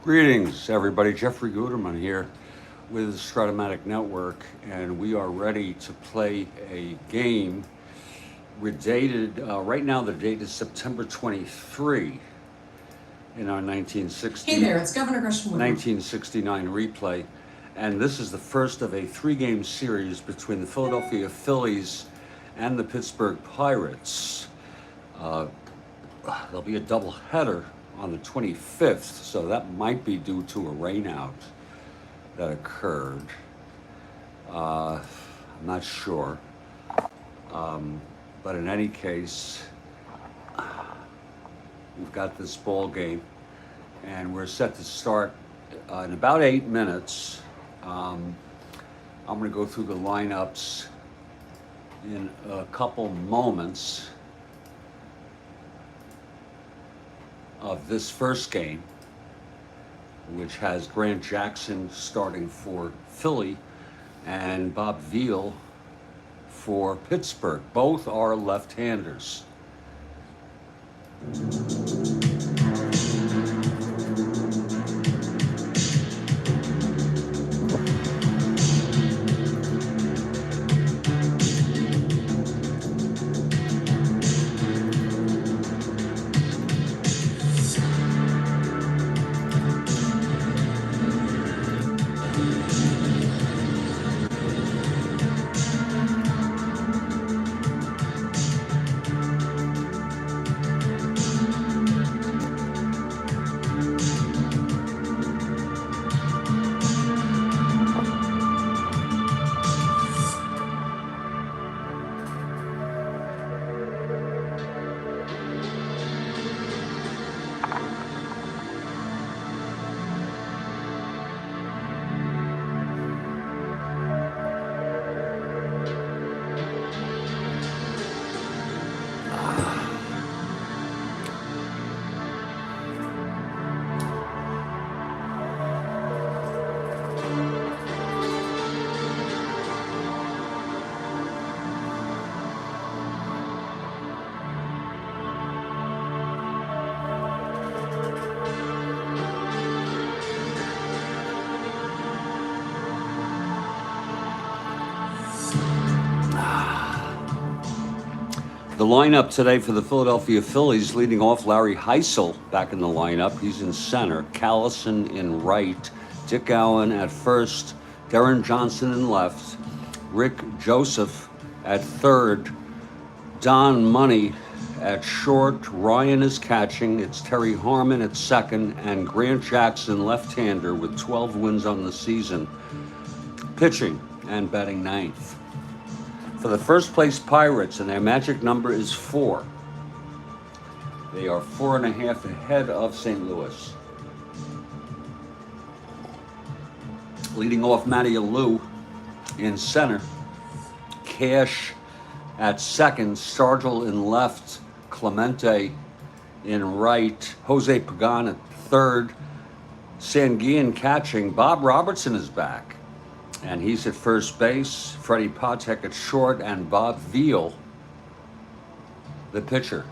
Greetings, everybody. Jeffrey Guterman here with the Strat-O-Matic Network, and we are ready to play a game. We're dated, right now the date is September 23 in our 1960, Hey there, it's Governor Gresham. 1969 replay. And this is the first of a three-game series between the Philadelphia Phillies and the Pittsburgh Pirates. There'll be a doubleheader on the 25th, so that might be due to a rainout that occurred. I'm not sure. But in any case, we've got this ball game, and we're set to start in about 8 minutes. I'm going to go through the lineups in a couple moments of this first game, which has Grant Jackson starting for Philly and Bob Veale for Pittsburgh. Both are left-handers. The lineup today for the Philadelphia Phillies, leading off Larry Heisel back in the lineup. He's in center. Callison in right. Dick Allen at first. Darren Johnson in left. Rick Joseph at third. Don Money at short. Ryan is catching. It's Terry Harmon at second. And Grant Jackson, left-hander, with 12 wins on the season, pitching and batting ninth. For the first place Pirates, and their magic number is 4. They are 4.5 ahead of St. Louis. Leading off, Matty Alou in center. Cash at second. Stargell in left. Clemente in right. Jose Pagan at third. Sanguillen catching. Bob Robertson is back, and he's at first base. Freddie Patek at short, and Bob Veale, the pitcher.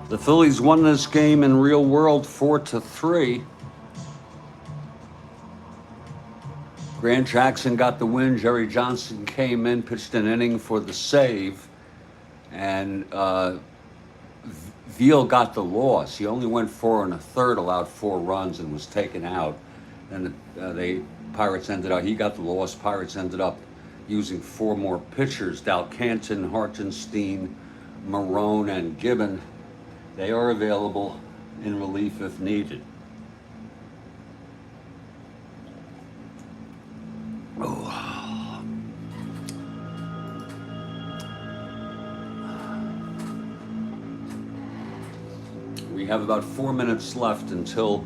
The Phillies won this game in real world 4-3. Grant Jackson got the win. Jerry Johnson came in, pitched an inning for the save, and Veale got the loss. He only went 4 1/3, allowed 4 runs, and was taken out. And Pirates ended up, he got the loss. Pirates ended up using 4 more pitchers: Dalcanton, Hartenstein, Marone, and Gibbon. They are available in relief if needed. Oh. We have about 4 minutes left until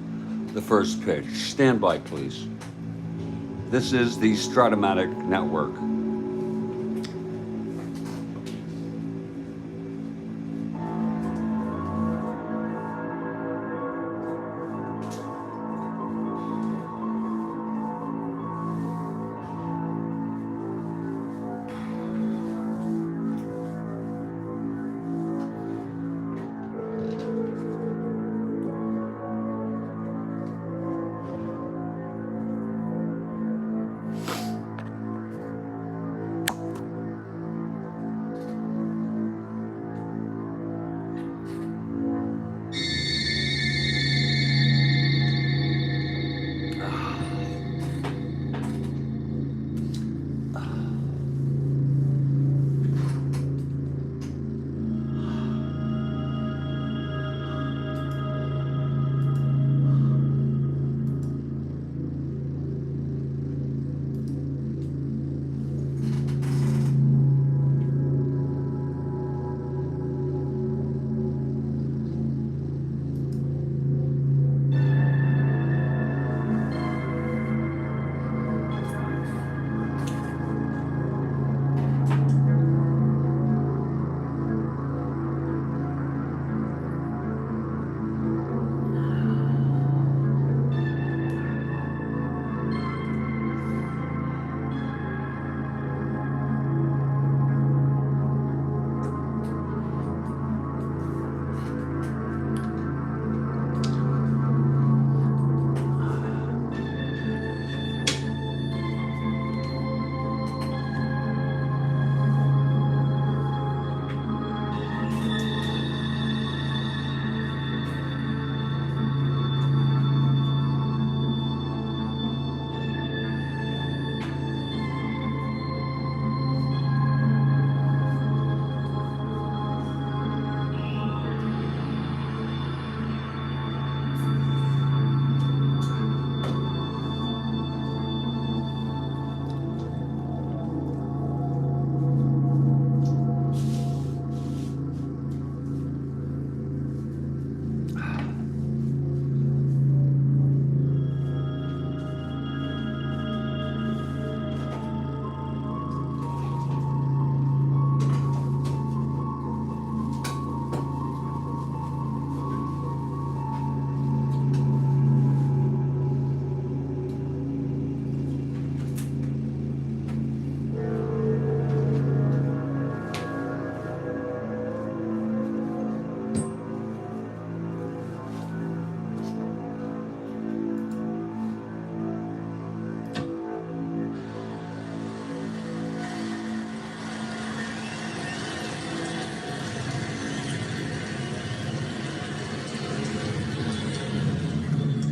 the first pitch. Stand by, please. This is the Strat-O-Matic Network.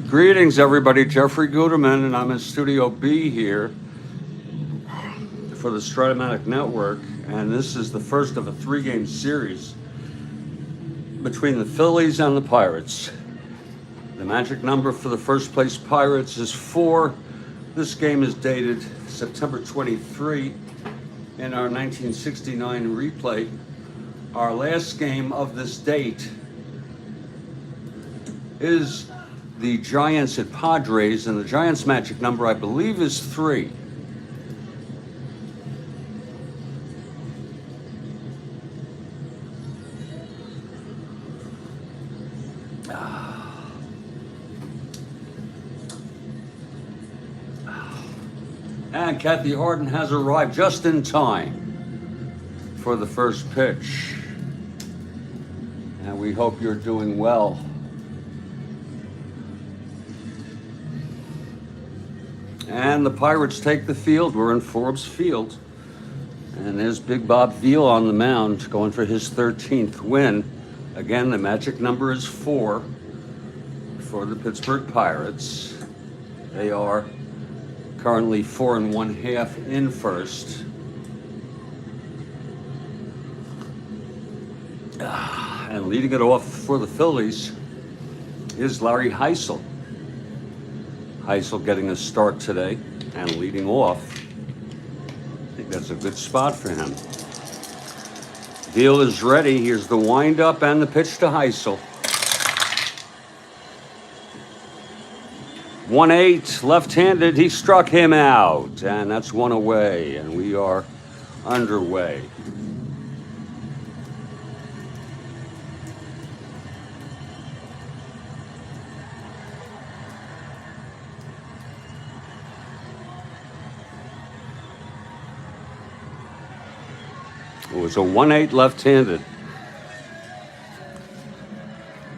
Greetings, everybody. Jeffrey Guterman, and I'm in Studio B here for the Strat-O-Matic Network, and this is the first of a three-game series between the Phillies and the Pirates. The magic number for the first place Pirates is 4. This game is dated September 23 in our 1969 replay. Our last game of this date is the Giants at Padres, and the Giants' magic number, I believe, is 3. And Kathy Harden has arrived just in time for the first pitch. And we hope you're doing well. And the Pirates take the field. We're in Forbes Field. And there's Big Bob Veale on the mound going for his 13th win. Again, the magic number is 4 for the Pittsburgh Pirates. They are currently 4 1/2 in first. And leading it off for the Phillies is Larry Heisel. Heisel getting a start today and leading off. I think that's a good spot for him. Veale is ready. Here's the windup and the pitch to Heisel. 1-8, left-handed. He struck him out, and that's one away, and we are underway. It was a 1-8 left-handed.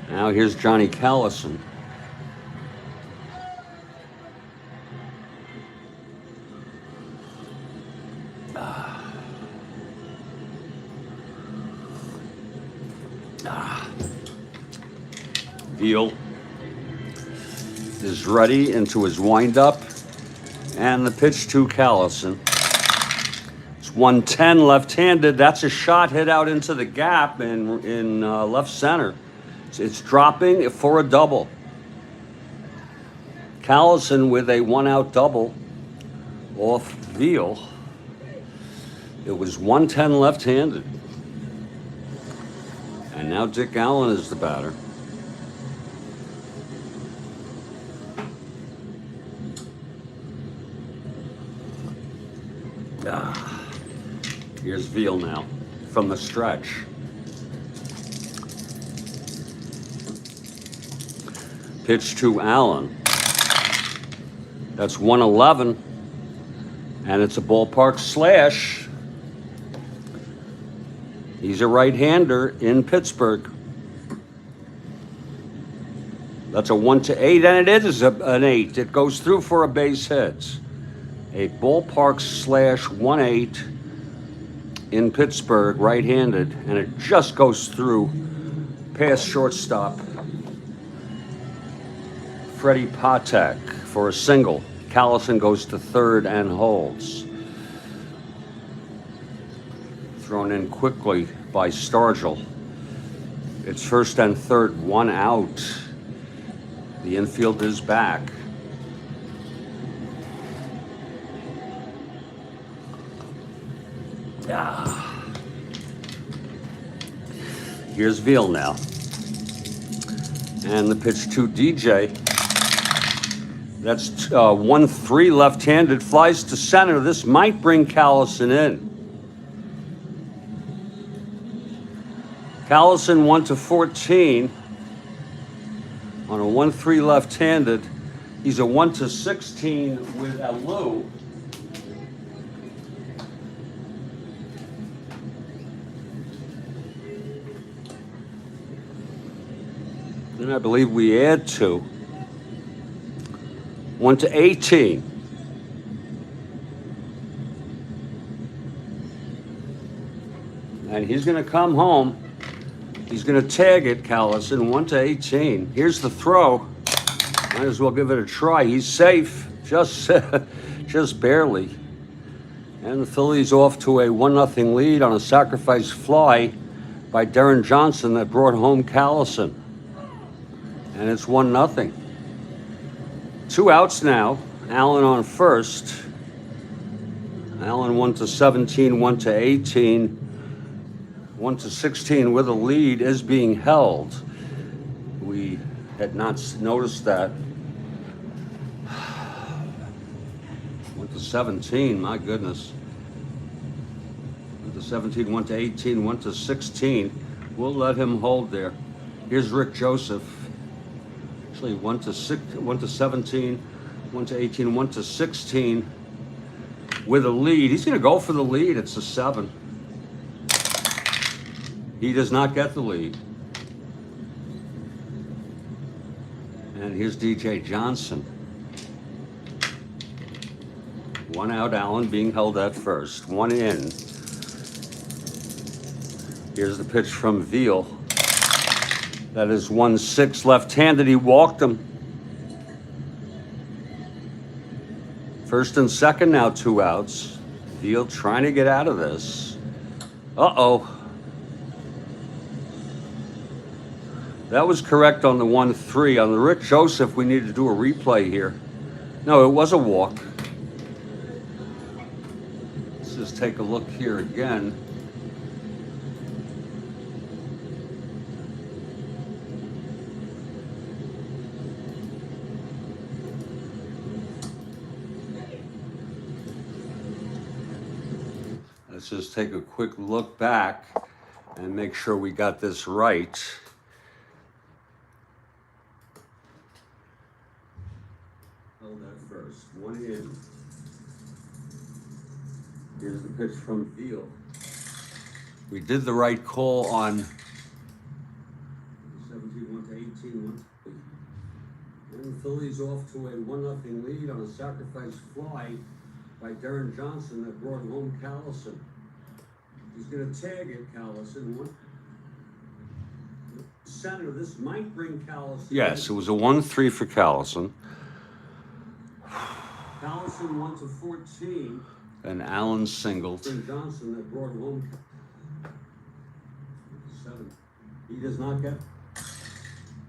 Now here's Johnny Callison. Veale is ready into his windup, and the pitch to Callison. It's 110 left-handed. That's a shot hit out into the gap in left center. It's dropping for a double. Callison with a one-out double off Veale. It was 110 left-handed. And now Dick Allen is the batter. Here's Veale now from the stretch. Pitch to Allen. That's 111, and it's a ballpark slash. He's a right-hander in Pittsburgh. That's a 1-8, and it is an 8. It goes through for a base hit. A ballpark slash 1-8 in Pittsburgh, right-handed, and it just goes through past shortstop Strat-O-Matic for a single. Callison goes to third and holds. Thrown in quickly by Stargell. It's first and third, one out. The infield is back. Here's Veale now. And the pitch to DJ. That's 1-3 left-handed. Flies to center. This might bring Callison in. Callison 1-14 on a 1-3 left-handed. He's a 1-16 with Alou. Then I believe we add 2. 1-18. And he's going to come home. He's going to tag it, Callison, 1-18. Here's the throw. Might as well give it a try. He's safe, just barely. And the Phillies off to a 1-0 lead on a sacrifice fly by Darren Johnson that brought home Callison. And it's 1-0. 2 outs now. Allen on first. Allen 1-17, 1-18. 1-16 with a lead is being held. We had not noticed that. 1-17, my goodness. 1-17, 1-18, 1-16. We'll let him hold there. Here's Rick Joseph. Actually, 1-17, 1-18, 1-16 with a lead. He's going to go for the lead. It's a 7. He does not get the lead. And here's DJ Johnson. 1 out, Allen being held at first. 1 in. Here's the pitch from Veale. That is 1-6 left-handed. He walked him. First and second now, 2 outs. Veale trying to get out of this. Uh-oh. That was correct on the 1-3. On the Rick Joseph, we need to do a replay here. No, it was a walk. Let's just take a look here again. Let's just take a quick look back and make sure we got this right. Hold that first. One in. Here's the pitch from Veale. We did the right call on 17-1 to 18-1. And the Phillies off to a 1-0 lead on a sacrifice fly by Darren Johnson that brought home Callison. He's going to tag it, Callison. Center, this might bring Callison. Yes, it was a 1-3 for Callison. Callison 1 to 14. And Allen singled. Darren Johnson that brought home 7. He does not get.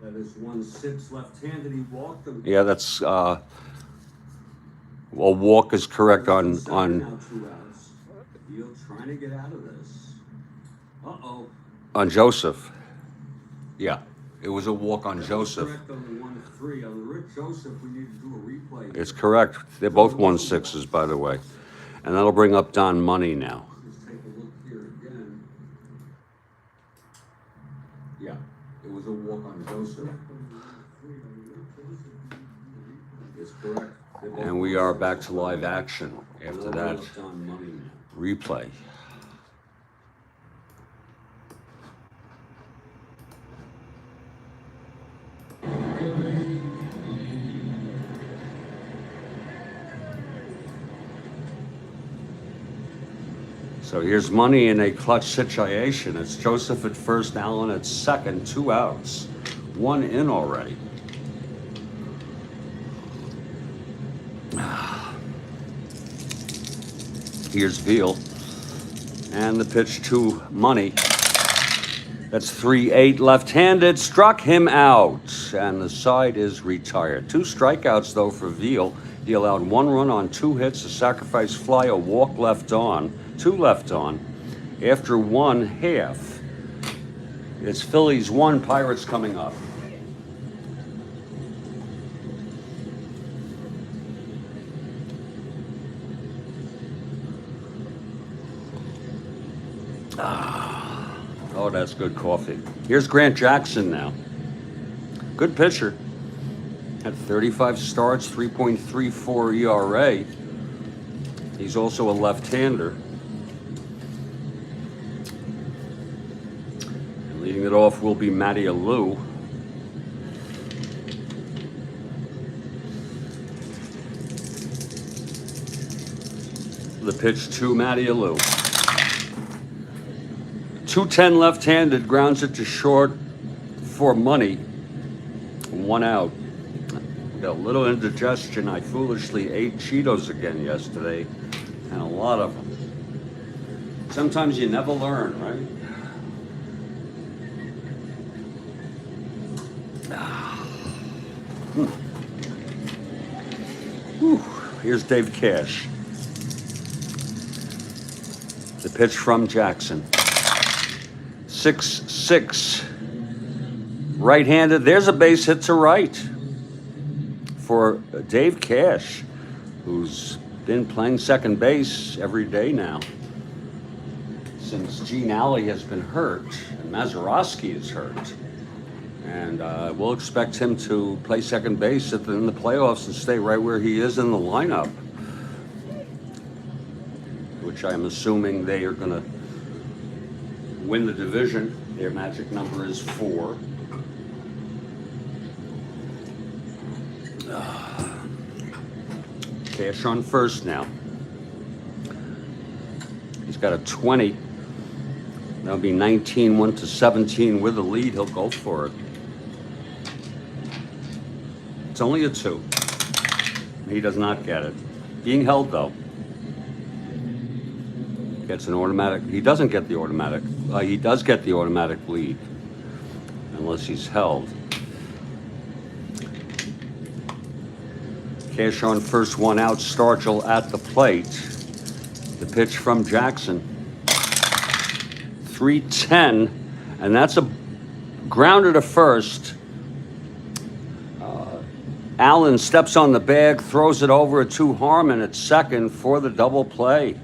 That is 1-6 left-handed. He walked him. Yeah, that's a walk is correct on. Now 2 outs. Veale trying to get out of this. Uh-oh. On Joseph. Yeah, it was a walk on Joseph. Correct on the 1-3. On the Rick Joseph, we need to do a replay. It's correct. They're both 1-6s, by the way. And that'll bring up Don Money now. Let's take a look here again. Yeah, it was a walk on Joseph. It's correct. And we are back to live action after that replay. So here's Money in a clutch situation. It's Joseph at first, Allen at second, 2 outs, 1 in already. Here's Veale, and the pitch to Money. That's 3-8 left-handed, struck him out, and the side is retired. 2 strikeouts though for Veale. He allowed 1 run on 2 hits, a sacrifice fly, a walk left on, 2 left on. After 1/2, it's Phillies 1, Pirates coming up. Oh, that's good coffee. Here's Grant Jackson now. Good pitcher. Had 35 starts, 3.34 ERA. He's also a left-hander. And leading it off will be Matty Alou. The pitch to Matty Alou. 2-10 left-handed, grounds it to short for Money. 1 out. Got a little indigestion. I foolishly ate Cheetos again yesterday, and a lot of them. Sometimes you never learn, right? Here's Dave Cash. The pitch from Jackson. 6-6. Right-handed. There's a base hit to right for Dave Cash, who's been playing second base every day now since Gene Alley has been hurt and Mazeroski is hurt. And we'll expect him to play second base in the playoffs and stay right where he is in the lineup, which I'm assuming they are going to win the division. Their magic number is 4. Cash on first now. He's got a 20. That'll be 19-1 to 17 with a lead. He'll go for it. It's only a 2. He does not get it. Being held though. Gets an automatic. He doesn't get the automatic. He does get the automatic lead unless he's held. Cash on first, 1 out. Stargell at the plate. The pitch from Jackson. 3-10, and that's a grounder to first. Allen steps on the bag, throws it over to Harmon at second for the double play.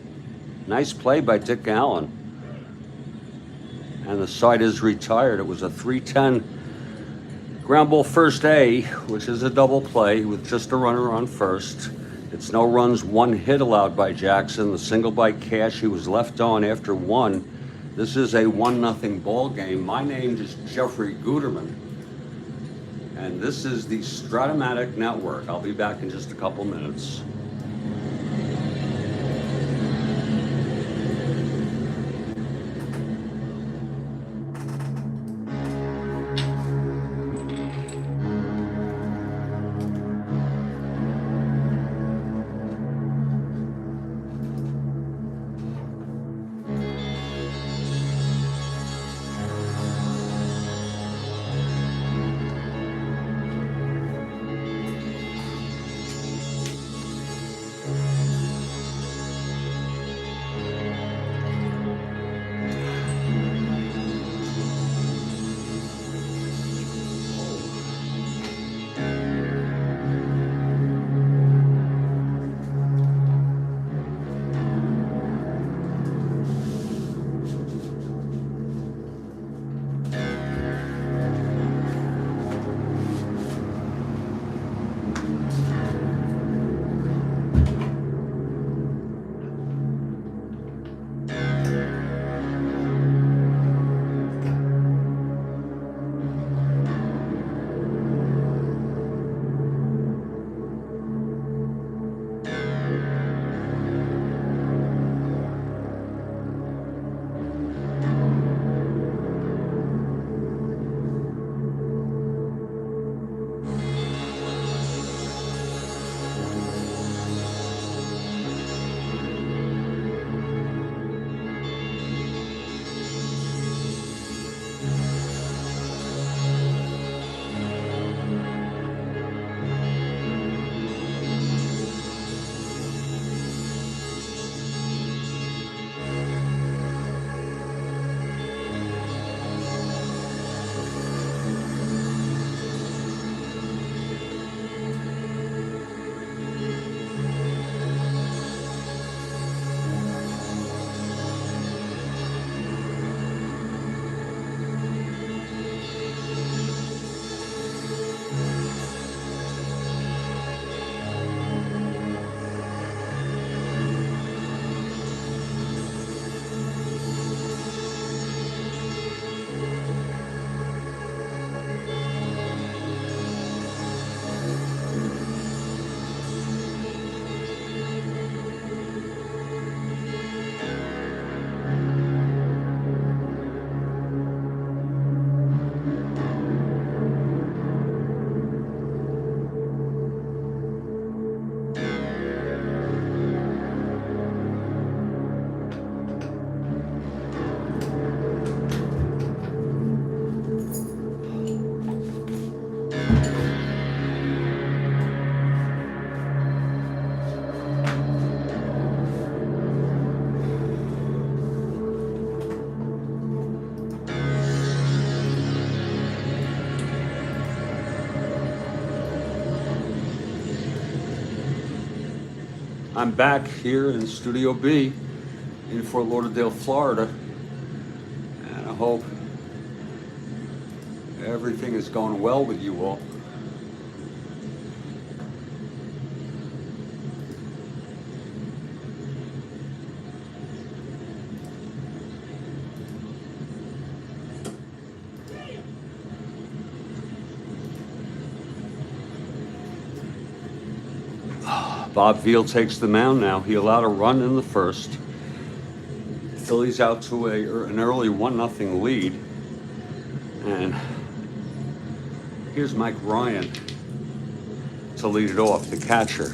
Nice play by Dick Allen. And the side is retired. It was a 3-10 ground ball first A, which is a double play with just a runner on first. It's no runs, 1 hit allowed by Jackson. The single by Cash, he was left on after 1. This is a 1-0 ball game. My name is Jeffrey Guterman, and this is the Strat-O-Matic Network. I'll be back in just a couple minutes. I'm back here in Studio B in Fort Lauderdale, Florida, and I hope everything is going well with you all. Bob Veale takes the mound now. He allowed a run in the first. Phillies out to an early 1-0 lead. And here's Mike Ryan to lead it off, the catcher.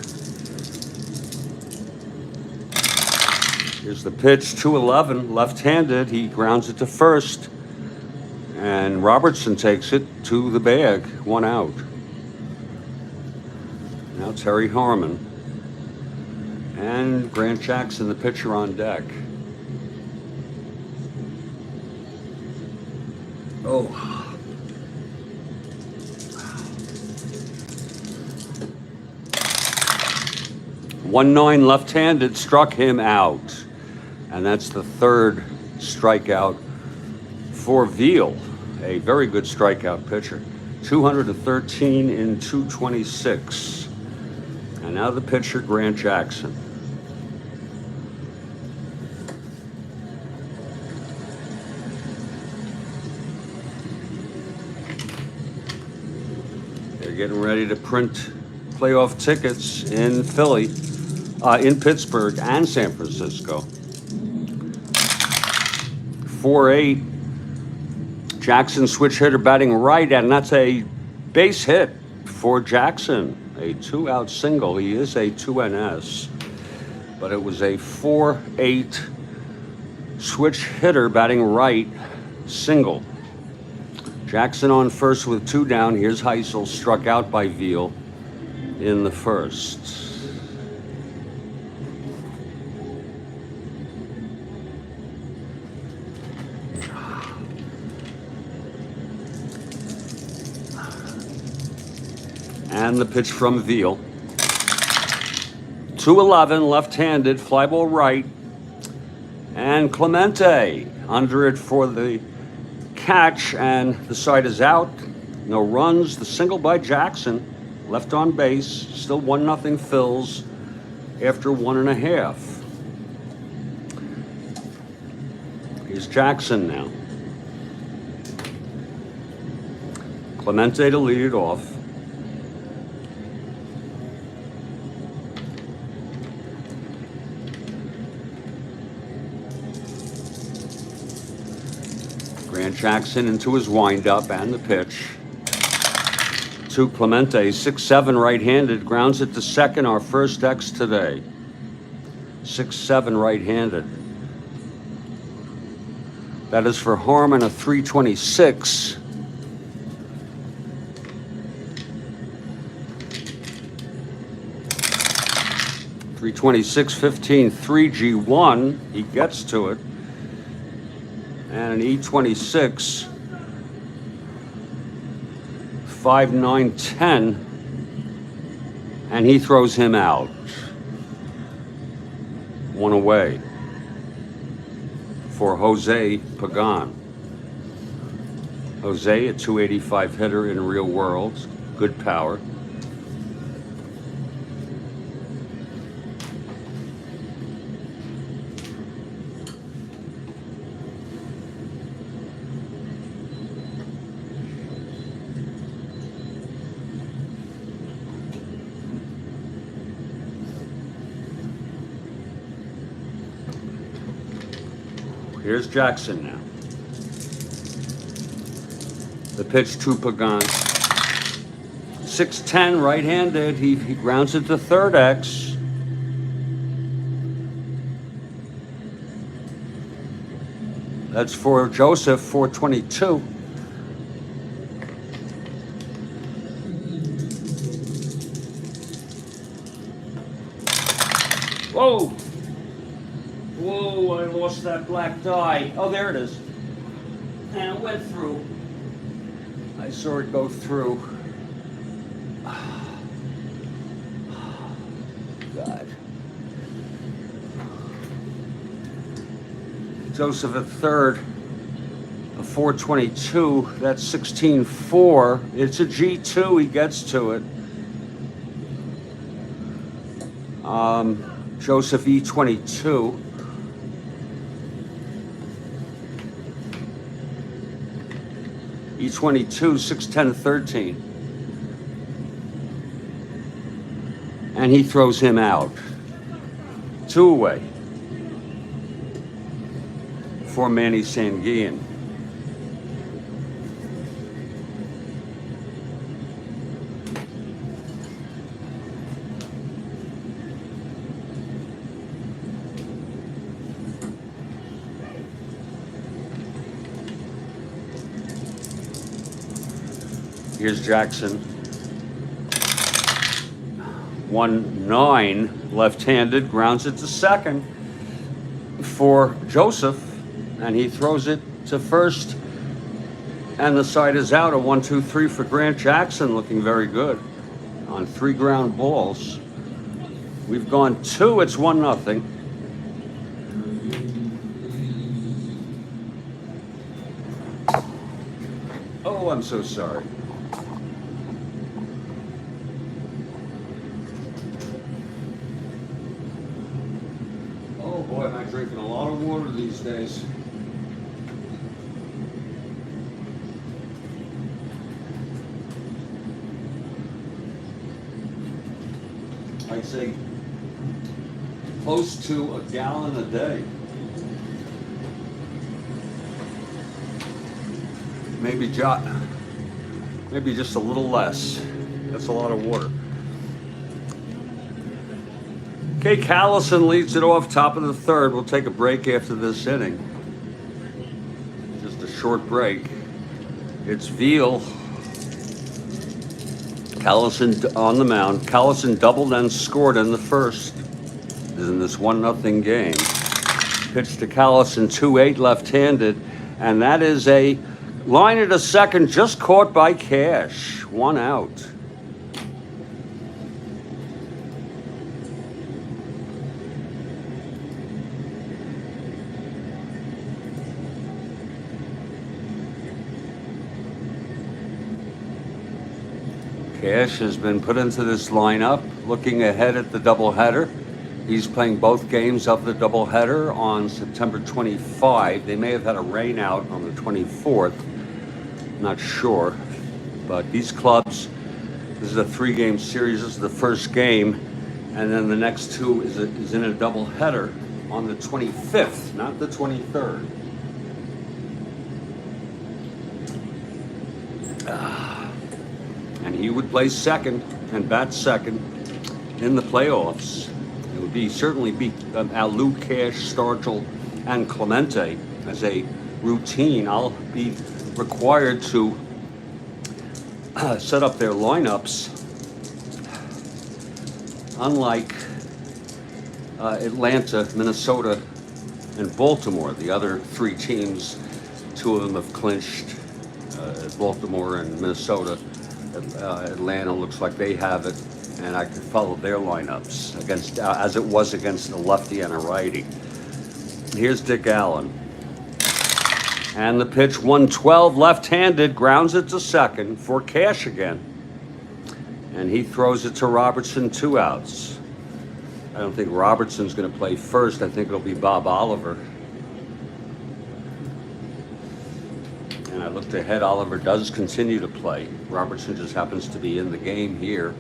Here's the pitch, 2-11, left-handed. He grounds it to first. And Robertson takes it to the bag, 1 out. Now Terry Harmon. And Grant Jackson, the pitcher, on deck. Oh. 1-9 left-handed, struck him out. And that's the third strikeout for Veale, a very good strikeout pitcher. 213 in 226. And now the pitcher, Grant Jackson. They're getting ready to print playoff tickets in Philly, in Pittsburgh and San Francisco. 4-8. Jackson switch hitter batting right, and that's a base hit for Jackson. A 2-out single. He is a 2NS, but it was a 4-8 switch hitter batting right single. Jackson on first with 2 down. Here's Heisel, struck out by Veale in the first. And the pitch from Veale. 2-11, left-handed, fly ball right. And Clemente under it for the catch, and the side is out. No runs. The single by Jackson, left on base. Still 1-0 Phils after 1.5. Here's Jackson now. Clemente to lead it off. Grant Jackson into his windup and the pitch to Clemente. 6-7 right-handed, grounds it to second, our first X today. 6-7 right-handed. That is for Harmon, a 326. .326.15, 3G1. He gets to it. And an E26, 5.910, and he throws him out. 1 away for Jose Pagan. Jose, a 285 hitter in real world, good power. Here's Jackson now. The pitch to Pagan. 6-10 right-handed. He grounds it to third X. That's for Joseph, 422. Whoa! Whoa, I lost that black die. Oh, there it is. And it went through. I saw it go through. God. Joseph at third, a 422. That's 16-4. It's a G2. He gets to it. Joseph E22. E22, 6-10-13. And he throws him out. 2 away for Manny Sanguillen. Here's Jackson. 1-9 left-handed, grounds it to second for Joseph, and he throws it to first, and the side is out. A 1-2-3 for Grant Jackson, looking very good on 3 ground balls. We've gone 2. It's 1-0. I'm so sorry. Oh boy, am I drinking a lot of water these days. I'd say close to a gallon a day. Maybe just a little less. That's a lot of water. Okay, Callison leads it off top of the third. We'll take a break after this inning. Just a short break. It's Veale. Callison on the mound. Callison doubled and scored in the first. In this 1-0 game. Pitch to Callison, 2-8 left-handed, and that is a line at a second, just caught by Cash. 1 out. Cash has been put into this lineup, looking ahead at the doubleheader. He's playing both games of the doubleheader on September 25. They may have had a rain out on the 24th. Not sure. But these clubs, this is a 3-game series. This is the first game. And then the next 2 is in a doubleheader on the 25th, not the 23rd. And he would play second and bat second in the playoffs. It would certainly be Alu, Cash, Stargell, and Clemente as a routine. I'll be required to set up their lineups. Unlike Atlanta, Minnesota, and Baltimore, the other 3 teams, 2 of them have clinched. Baltimore and Minnesota. Atlanta looks like they have it. And I could follow their lineups against, as it was against a lefty and a righty. Here's Dick Allen. And the pitch, 112 left-handed, grounds it to second for Cash again. And he throws it to Robertson, 2 outs. I don't think Robertson's going to play first. I think it'll be Bob Oliver. And I looked ahead, Oliver does continue to play. Robertson just happens to be in the game here.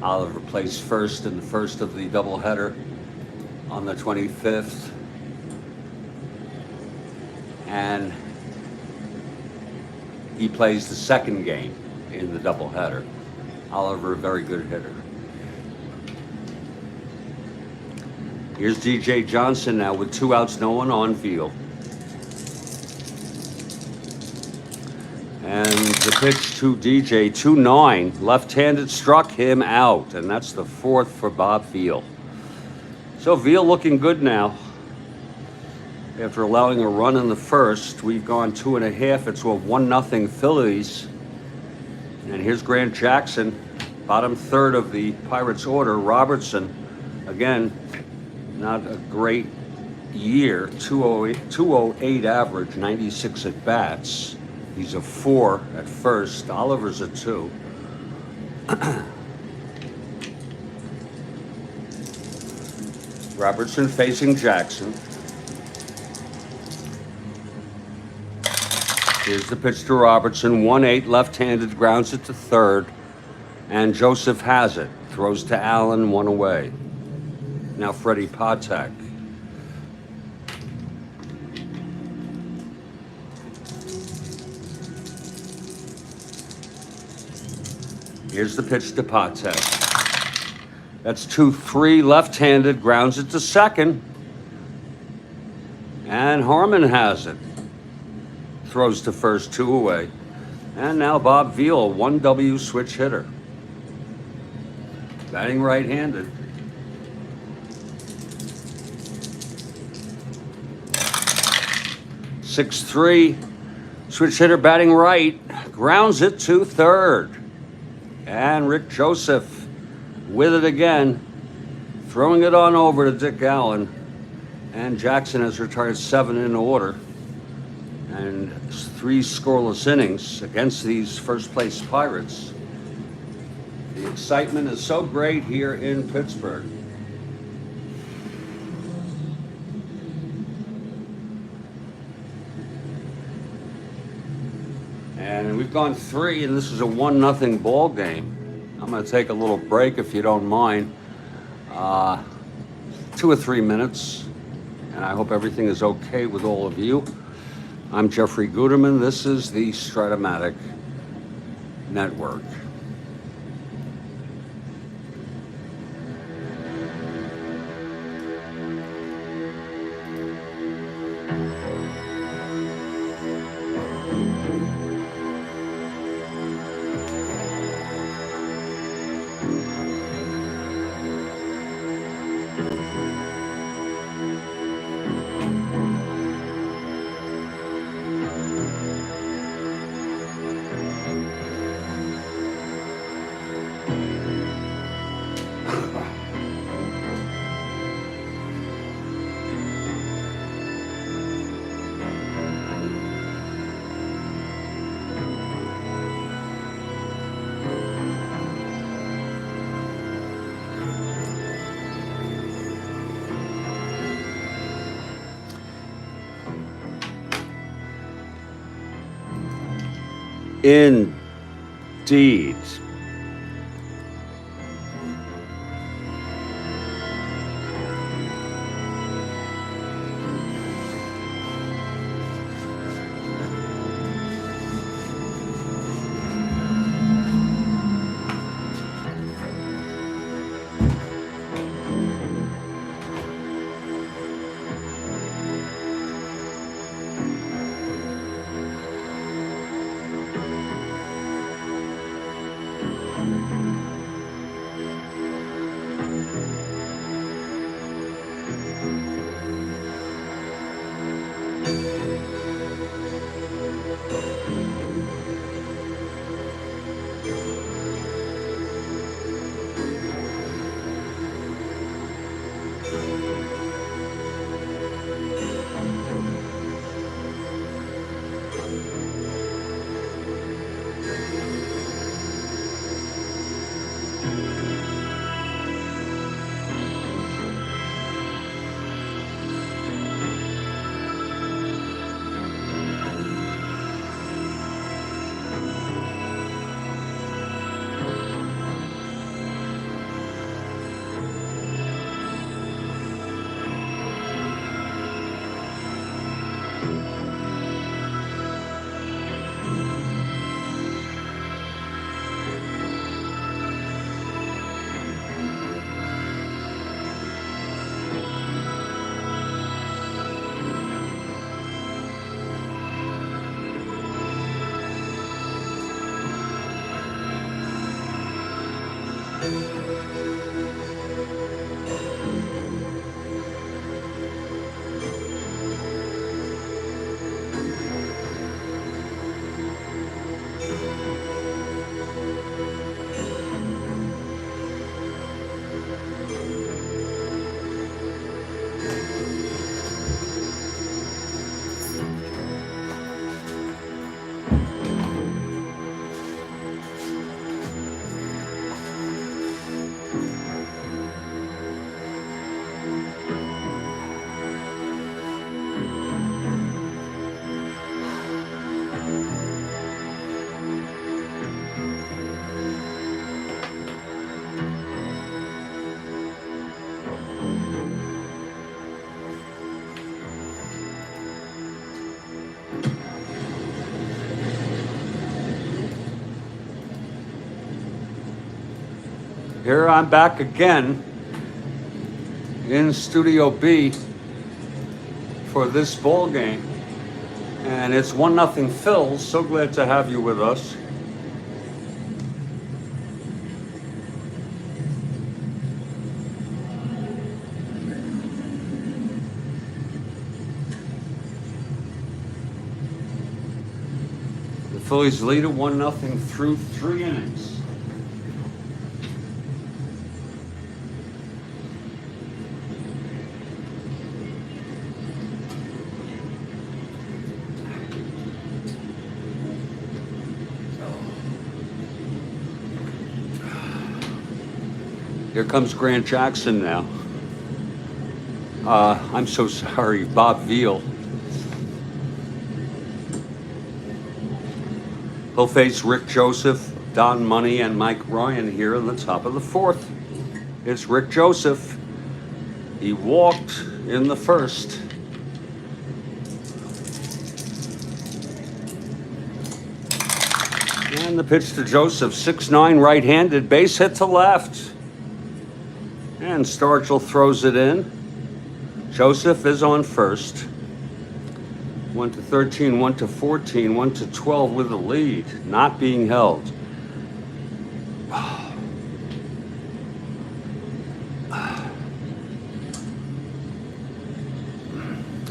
Oliver plays first in the first of the doubleheader on the 25th. And he plays the second game in the doubleheader. Oliver, a very good hitter. Here's DJ Johnson now with 2 outs, no one on Veale. And the pitch to DJ, 2-9, left-handed, struck him out, and that's the 4th for Bob Veale. So Veale looking good now. After allowing a run in the first, we've gone 2.5. It's a 1-0 Phillies. And here's Grant Jackson, bottom third of the Pirates order. Robertson, again, not a great year, 208 average, 96 at bats. He's a 4 at first. Oliver's a 2. Robertson facing Jackson. Here's the pitch to Robertson. 1-8 left-handed, grounds it to third. And Joseph has it. Throws to Allen, 1 away. Now Freddie Patek. Here's the pitch to Patek. That's 2-3 left-handed, grounds it to second. And Harmon has it. Throws to first, 2 away. And now Bob Veale, 1W switch hitter. Batting right-handed. .6'3", switch hitter batting right, grounds it to third. And Rick Joseph with it again. Throwing it on over to Dick Allen. And Jackson has retired 7 in order. And 3 scoreless innings against these first-place Pirates. The excitement is so great here in Pittsburgh. And we've gone 3, and this is a 1-0 ball game. I'm going to take a little break if you don't mind. 2 or 3 minutes, and I hope everything is okay with all of you. I'm Jeffrey Guterman. This is the Strat-O-Matic Network. Indeed. Here I'm back again in Studio B for this ball game, and it's 1-0 Phil. So glad to have you with us. The Phillies lead at 1-0 through 3 innings. Here comes Grant Jackson now. I'm so sorry, Bob Veale. He'll face Rick Joseph, Don Money, and Mike Ryan here in the top of the fourth. It's Rick Joseph. He walked in the first. And the pitch to Joseph, 6'9", right-handed, base hit to left. And Stargell throws it in. Joseph is on first. 1 to 13, 1 to 14, 1 to 12 with the lead, not being held.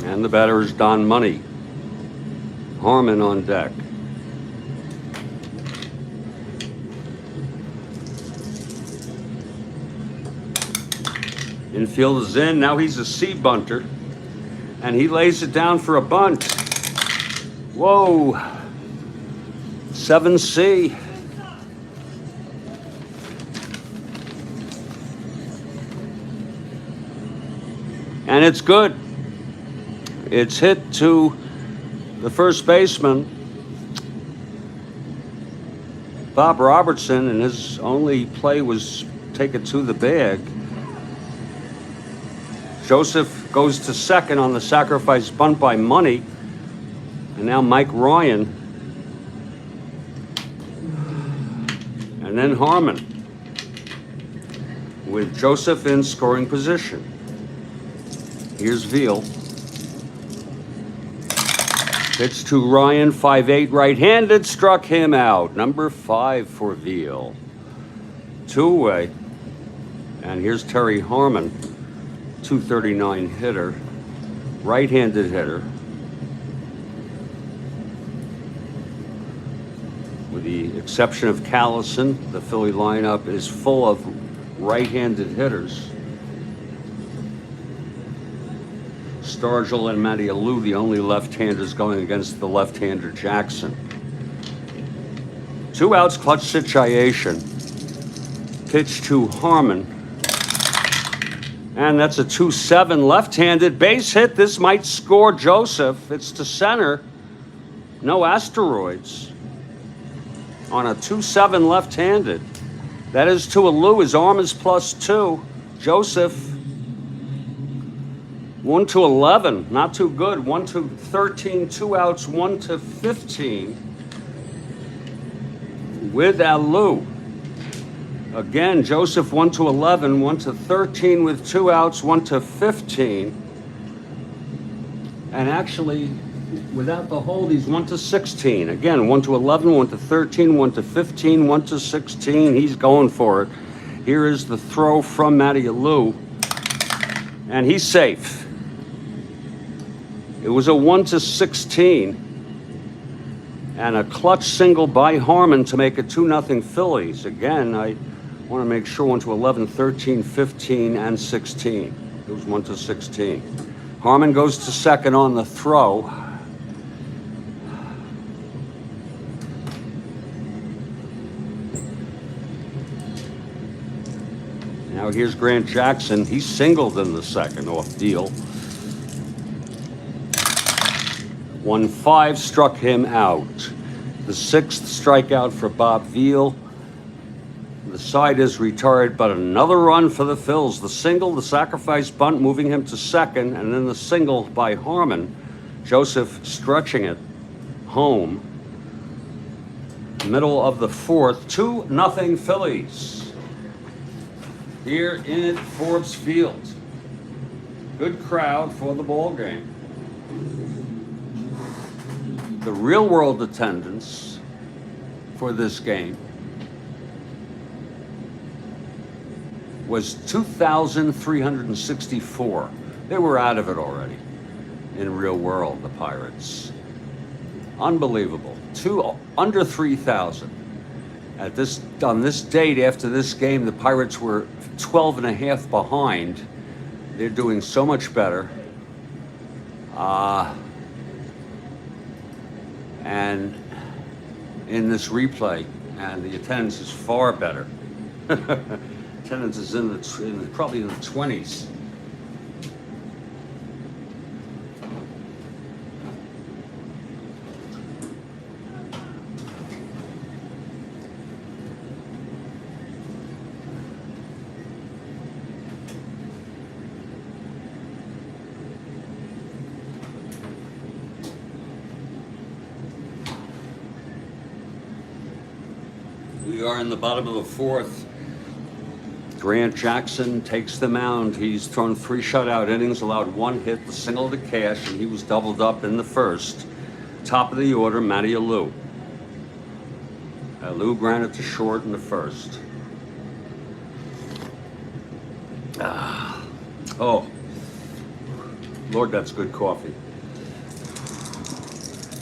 And the batter is Don Money. Harmon on deck. Infield is in. Now he's a C bunter. And he lays it down for a bunt. Whoa. 7C. And it's good. It's hit to the first baseman, Bob Robertson, and his only play was take it to the bag. Joseph goes to second on the sacrifice bunt by Money. And now Mike Ryan. And then Harmon with Joseph in scoring position. Here's Veale. Pitch to Ryan, 5'8", right-handed, struck him out. Number 5 for Veale. 2 away. And here's Terry Harmon, 239 hitter, right-handed hitter. With the exception of Callison, the Philly lineup is full of right-handed hitters. Stargell and Veale, the only left-handers going against the left-hander Jackson. 2 outs, clutch situation. Pitch to Harmon. And that's a 2-7 left-handed base hit. This might score Joseph. It's to center. No asteroids. On a 2-7 left-handed. That is to a Lou. His arm is +2. Joseph 1 to 11, not too good. 1 to 13, 2 outs, 1 to 15 with Alou. Again, Joseph 1 to 11, 1 to 13 with 2 outs, 1 to 15. And actually, without the hold, he's 1 to 16. Again, 1 to 11, 1 to 13, 1 to 15, 1 to 16. He's going for it. Here is the throw from Matty Alou. And he's safe. It was a 1 to 16 and a clutch single by Harmon to make it 2-0 Phillies. Again, I want to make sure 1 to 11, 13, 15, and 16. It was 1 to 16. Harmon goes to second on the throw. Now here's Grant Jackson. He singled in the second off Veale. 1-5 struck him out. The 6th strikeout for Bob Veale. The side is retired, but another run for the Phils. The single, the sacrifice bunt, moving him to second, and then the single by Harmon. Joseph stretching it home. Middle of the 4th, 2-0 Phillies. Here in Forbes Field. Good crowd for the ball game. The real world attendance for this game was 2,364. They were out of it already in real world, the Pirates. Unbelievable. Under 3,000. On this date, after this game, the Pirates were 12.5 behind. They're doing so much better. And in this replay, and the attendance is far better. Attendance is probably in the 20s. We are in the bottom of the fourth. Grant Jackson takes the mound. He's thrown 3 shutout innings, allowed 1 hit, the single to Cash, and he was doubled up in the first. Top of the order, Matty Alou. Alou grounded to short in the first. Oh, Lord, that's good coffee.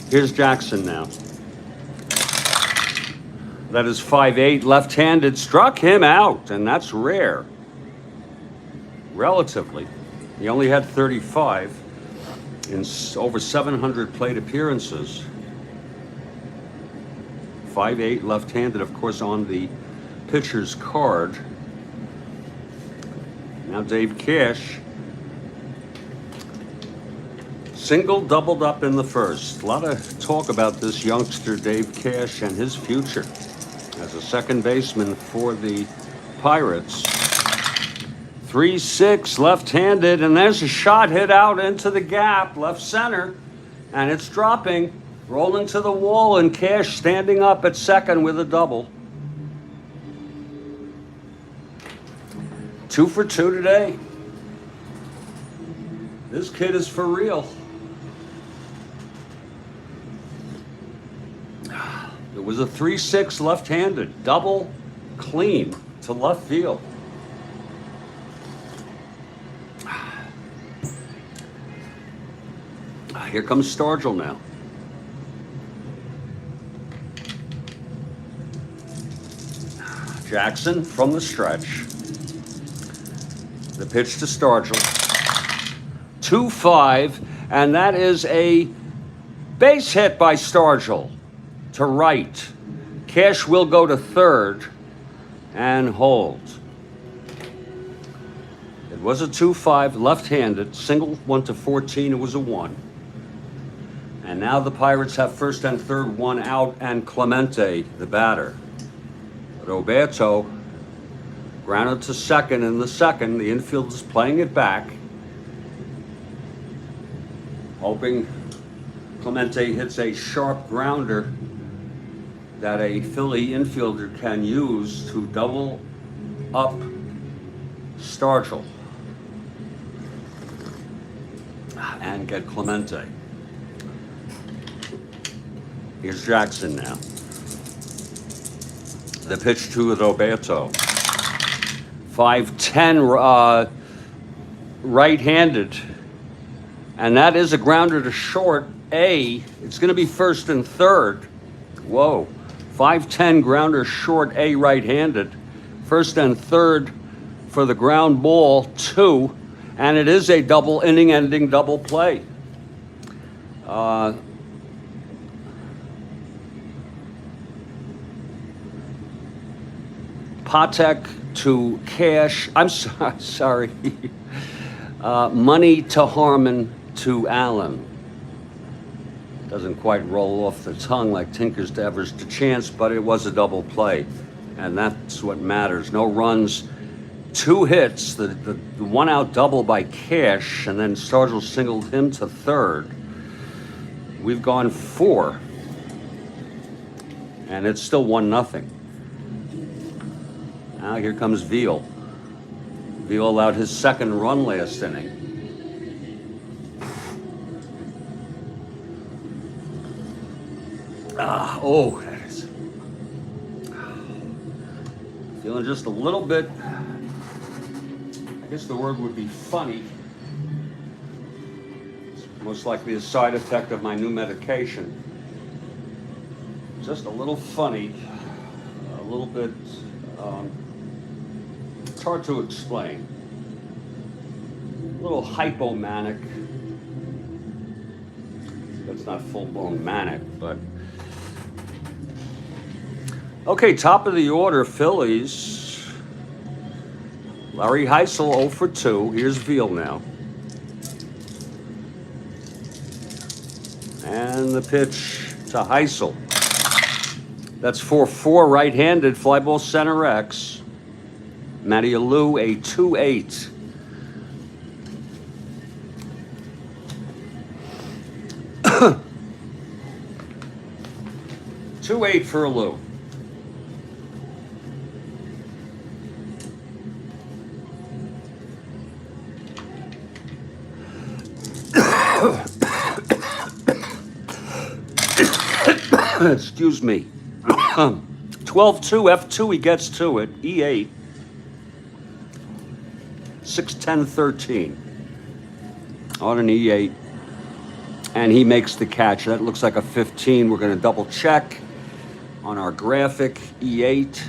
Here's Jackson now. That is 5'8", left-handed, struck him out, and that's rare. Relatively. He only had 35 in over 700 plate appearances. 5'8", left-handed, of course, on the pitcher's card. Now Dave Cash. Single, doubled up in the first. A lot of talk about this youngster, Dave Cash, and his future as a second baseman for the Pirates. 3-6, left-handed, and there's a shot hit out into the gap, left center, and it's dropping, rolling to the wall, and Cash standing up at second with a double. 2 for 2 today. This kid is for real. It was a 3-6 left-handed, double clean to left field. Here comes Stargell now. Jackson from the stretch. The pitch to Stargell. 2-5, and that is a base hit by Stargell to right. Cash will go to third and hold. It was a 2-5, left-handed, single, 1 to 14. It was a 1. And now the Pirates have first and third, 1 out, and Clemente, the batter. Roberto grounded to second in the second. The infield is playing it back, hoping Clemente hits a sharp grounder that a Philly infielder can use to double up Stargell and get Clemente. Here's Jackson now. The pitch to Roberto. 5'10", right-handed. And that is a grounder to short. It's going to be first and third. Whoa. 5'10", grounder short, right-handed. First and third for the ground ball, 2. And it is a double inning-ending double play. Patek to Cash. I'm sorry. Money to Harmon to Allen. Doesn't quite roll off the tongue like Tinker's to Evers to Chance, but it was a double play, and that's what matters. No runs, 2 hits, the 1-out double by Cash, and then Stargell singled him to third. We've gone 4, and it's still 1-0. Now here comes Veale. Veale allowed his second run last inning. That is feeling just a little bit, I guess the word would be funny. It's most likely a side effect of my new medication. Just a little funny, a little bit, it's hard to explain. A little hypomanic. That's not full-blown manic, but okay, top of the order, Phillies. Larry Heisel 0 for 2. Here's Veale now. And the pitch to Heisel. That's 4-4 right-handed, fly ball center X. Matty Alou, a 2-8. Two-8 for Alou. Excuse me. 12-2, F2, he gets to it. E8. 6-10-13. On an E8. And he makes the catch. That looks like a 15. We're going to double check on our graphic. E8.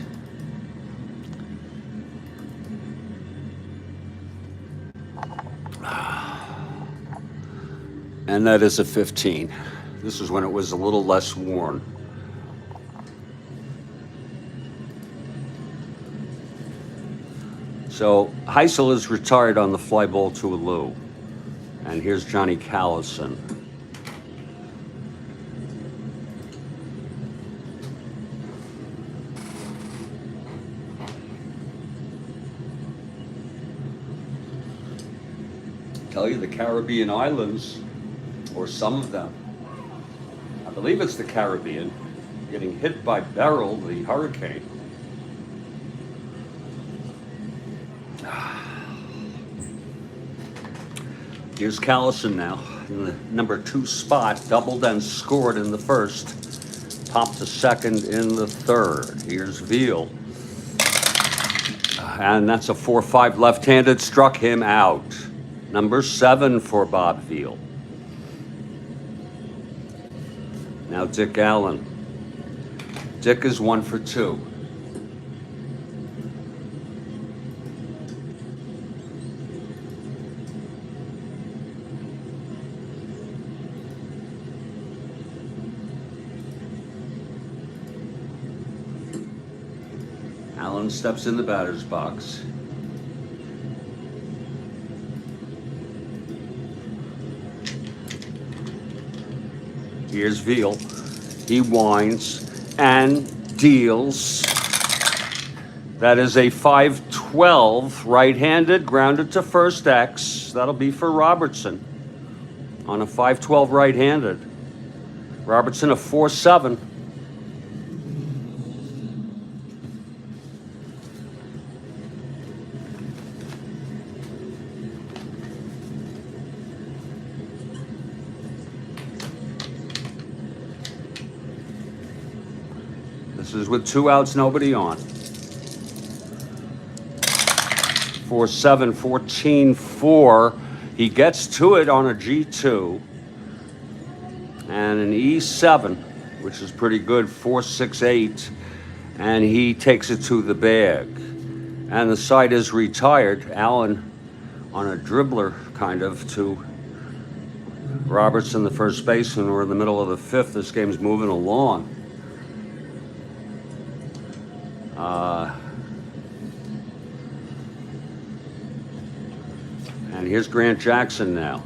And that is a 15. This is when it was a little less worn. So Heisel is retired on the fly ball to Alou. And here's Johnny Callison. Tell you the Caribbean islands, or some of them. I believe it's the Caribbean, getting hit by Beryl, the hurricane. Here's Callison now in the number 2 spot, doubled and scored in the first, popped to second in the third. Here's Veale. And that's a 4-5 left-handed, struck him out. Number 7 for Bob Veale. Now Dick Allen. Dick is 1 for 2. Allen steps in the batter's box. Here's Veale. He winds and deals. That is a 5-12 right-handed, grounded to first X. That'll be for Robertson on a 5-12 right-handed. Robertson a 4-7. This is with 2 outs, nobody on. 4-7, 14-4. He gets to it on a G2. And an E7, which is pretty good, 4-6-8. And he takes it to the bag. And the side is retired. Allen on a dribbler, kind of, to Robertson, the first baseman. We're in the middle of the 5th. This game's moving along. And here's Grant Jackson now.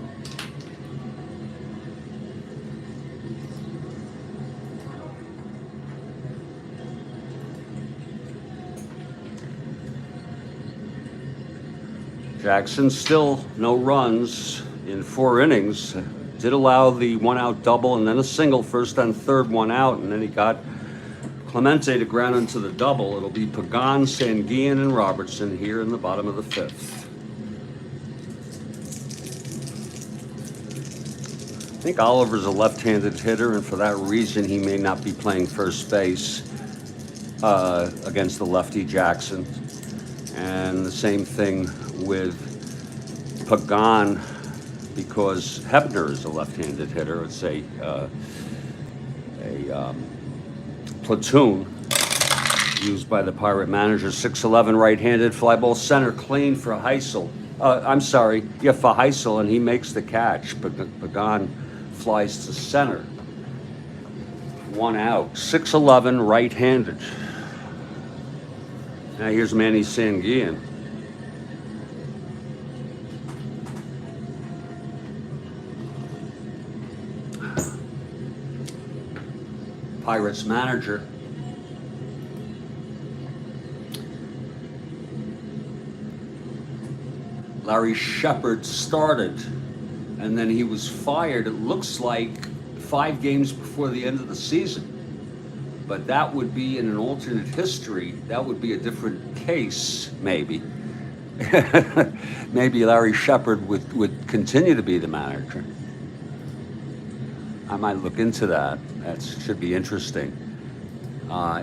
Jackson still no runs in 4 innings. Did allow the 1-out double and then a single, first and third, 1 out, and then he got Clemente to ground into the double. It'll be Pagan, Sanguillen, and Robertson here in the bottom of the 5th. I think Oliver's a left-handed hitter, and for that reason, he may not be playing first base against the lefty Jackson. And the same thing with Pagan, because Hebner is a left-handed hitter. It's a platoon used by the Pirate manager. 6'11", right-handed, fly ball center, clean for Heisel. For Heisel, and he makes the catch. Pagan flies to center. 1 out. 6'11", right-handed. Now here's Manny Sanguillen. Pirates manager. Larry Shepard started, and then he was fired, it looks like 5 games before the end of the season. But that would be in an alternate history, that would be a different case, maybe. Maybe Larry Shepard would continue to be the manager. I might look into that. That should be interesting.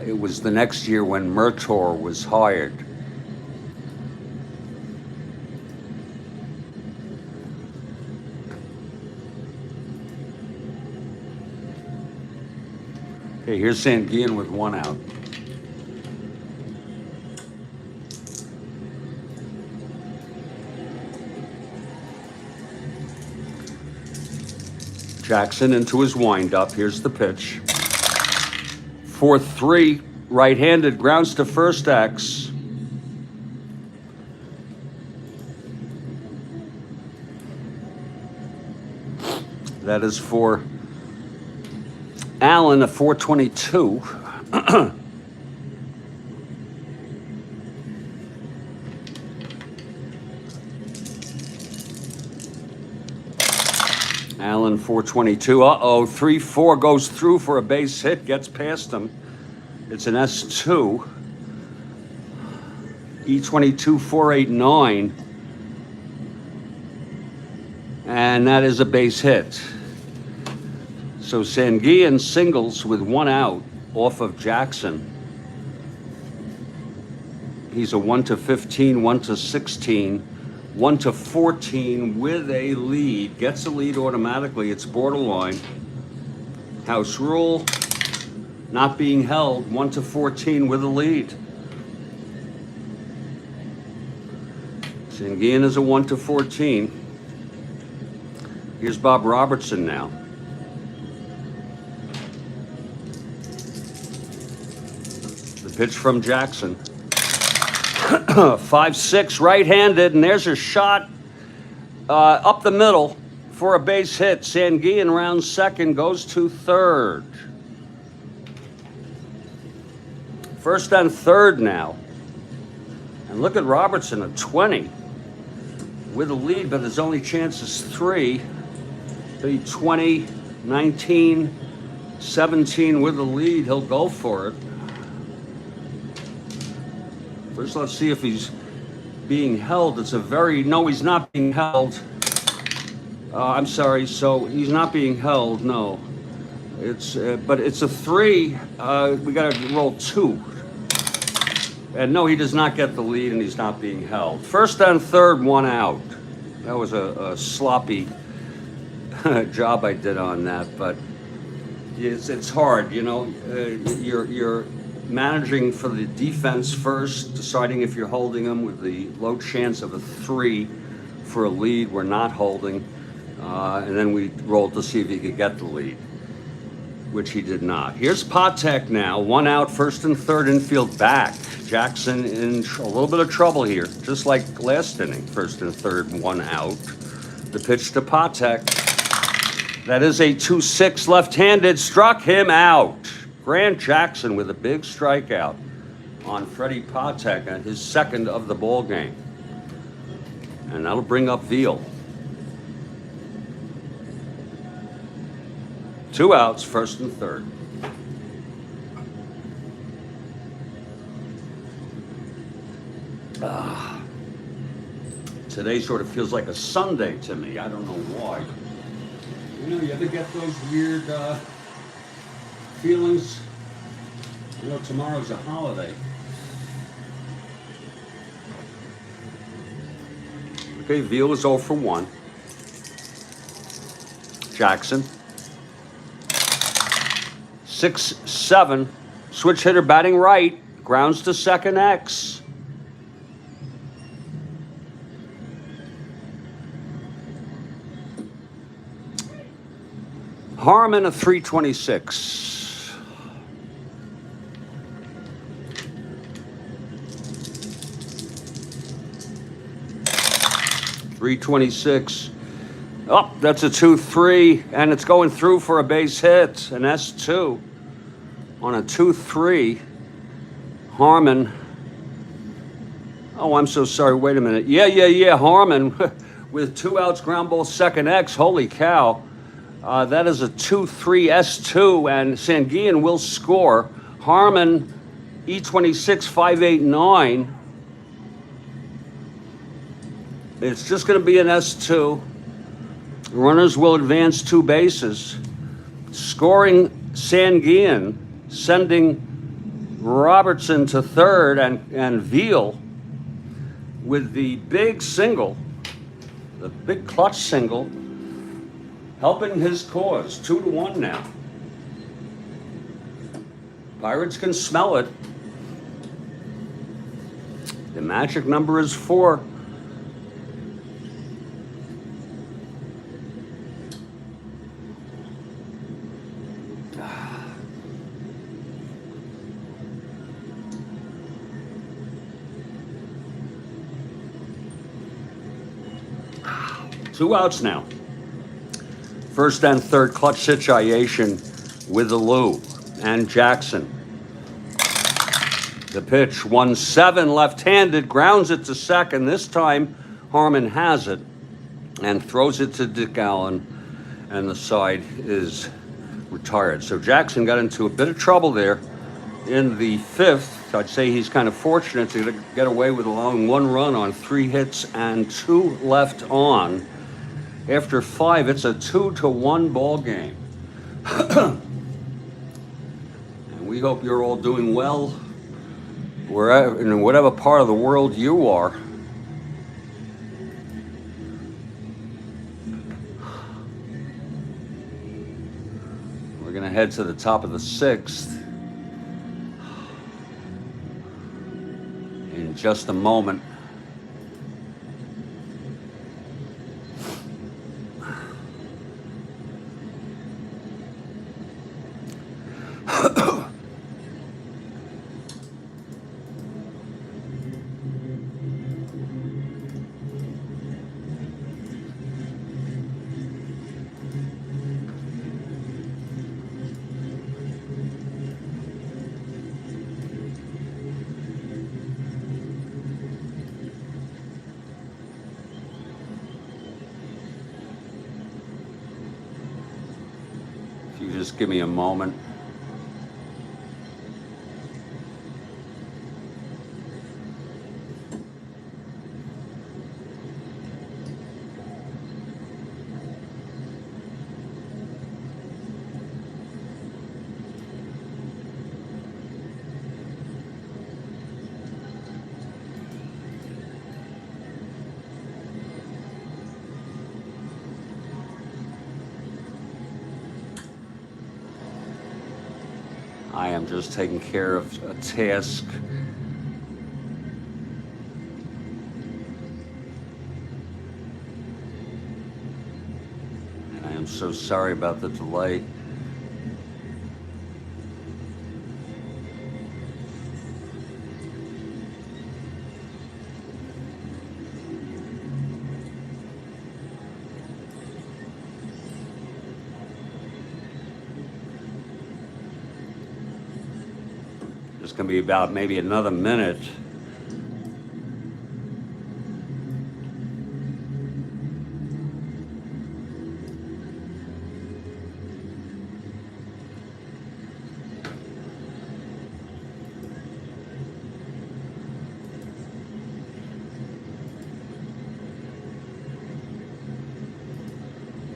It was the next year when Murtaugh was hired. Okay, here's Sanguillen with 1 out. Jackson into his windup. Here's the pitch. 4-3, right-handed, grounds to first X. That is for Allen, a 422. Allen, 422. Uh-oh, 3-4 goes through for a base hit, gets past him. It's an S2. E22, 489. And that is a base hit. So Sanguillen singles with 1 out off of Jackson. He's a 1-15, 1-16, 1-14 with a lead. Gets a lead automatically. It's borderline. House rule. Not being held. 1-14 with a lead. Sanguillen is a 1-14. Here's Bob Robertson now. Pitch from Jackson. 5-6 right-handed, and there's a shot up the middle for a base hit. Sanguillen rounds second, goes to third. First and third now. And look at Robertson, a 20 with a lead, but his only chance is 3. 20, 19, 17 with a lead. He'll go for it. First, let's see if he's being held. It's a very... No, he's not being held. I'm sorry. So he's not being held. No. It's but it's a 3. We got to roll 2. And no, he does not get the lead, and he's not being held. First and third, 1 out. That was a sloppy job I did on that, but it's hard, you know. You're managing for the defense first, deciding if you're holding them with the low chance of a 3 for a lead. We're not holding, and then we rolled to see if he could get the lead, which he did not. Here's Patek now, 1 out, first and third infield back. Jackson in a little bit of trouble here, just like last inning, first and third, 1 out. The pitch to Patek. That is a 2-6 left-handed, struck him out. Grant Jackson with a big strikeout on Freddie Patek, and his second of the ball game. And that'll bring up Veale. 2 outs, first and third. Today sort of feels like a Sunday to me. I don't know why. You know, you ever get those weird feelings? You know, tomorrow's a holiday. Okay, Veale is 0 for 1. Jackson. 6-7. Switch hitter batting right. Grounds to second X. Harmon, a 326. .326. Oh, that's a 2-3, and it's going through for a base hit, an S2. on a 2-3. Harmon. Oh, I'm so sorry. Wait a minute. Yeah. Harmon with 2 outs, ground ball, second X. Holy cow. That is a 2-3 S2, and Sanguian will score. Harmon, E26, 589. It's just going to be an S2. Runners will advance 2 bases. Scoring Sanguian, sending Robertson to third, and Veale with the big single, the big clutch single, helping his cause. 2-1 now. Pirates can smell it. The magic number is 4. Two outs now. First and third clutch situation with the Lou and Jackson. The pitch, 1-7, left-handed, grounds it to second. This time, Harmon has it and throws it to Dick Allen, and the side is retired. So Jackson got into a bit of trouble there in the 5th. I'd say he's kind of fortunate to get away with allowing 1 run on 3 hits and 2 left on. After 5, it's a 2-1 ball game. And we hope you're all doing well wherever, in whatever part of the world you are. We're going to head to the top of the 6th in just a moment. Just give me a moment. I am just taking care of a task. And I am so sorry about the delay. It's going to be about maybe another minute.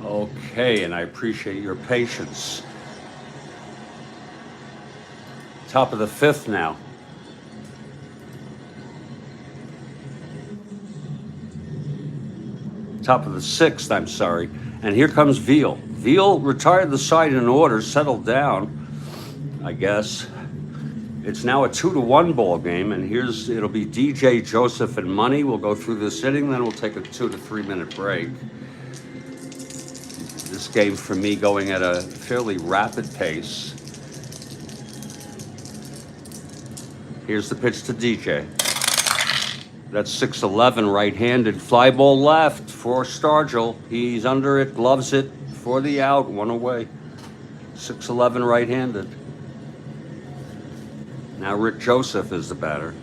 Okay, and I appreciate your patience. Top of the 5th now. Top of the 6th, I'm sorry. And here comes Veale. Veale retired the side in order, settled down, I guess. It's now a 2-1 ball game, and it'll be DJ, Joseph, and Money. We'll go through this inning, then we'll take a 2 to 3 minute break. This game for me going at a fairly rapid pace. Here's the pitch to DJ. That's 6-11 right-handed. Fly ball left for Stargell. He's under it, gloves it for the out, 1 away. 6-11 right-handed. Now Rick Joseph is the batter.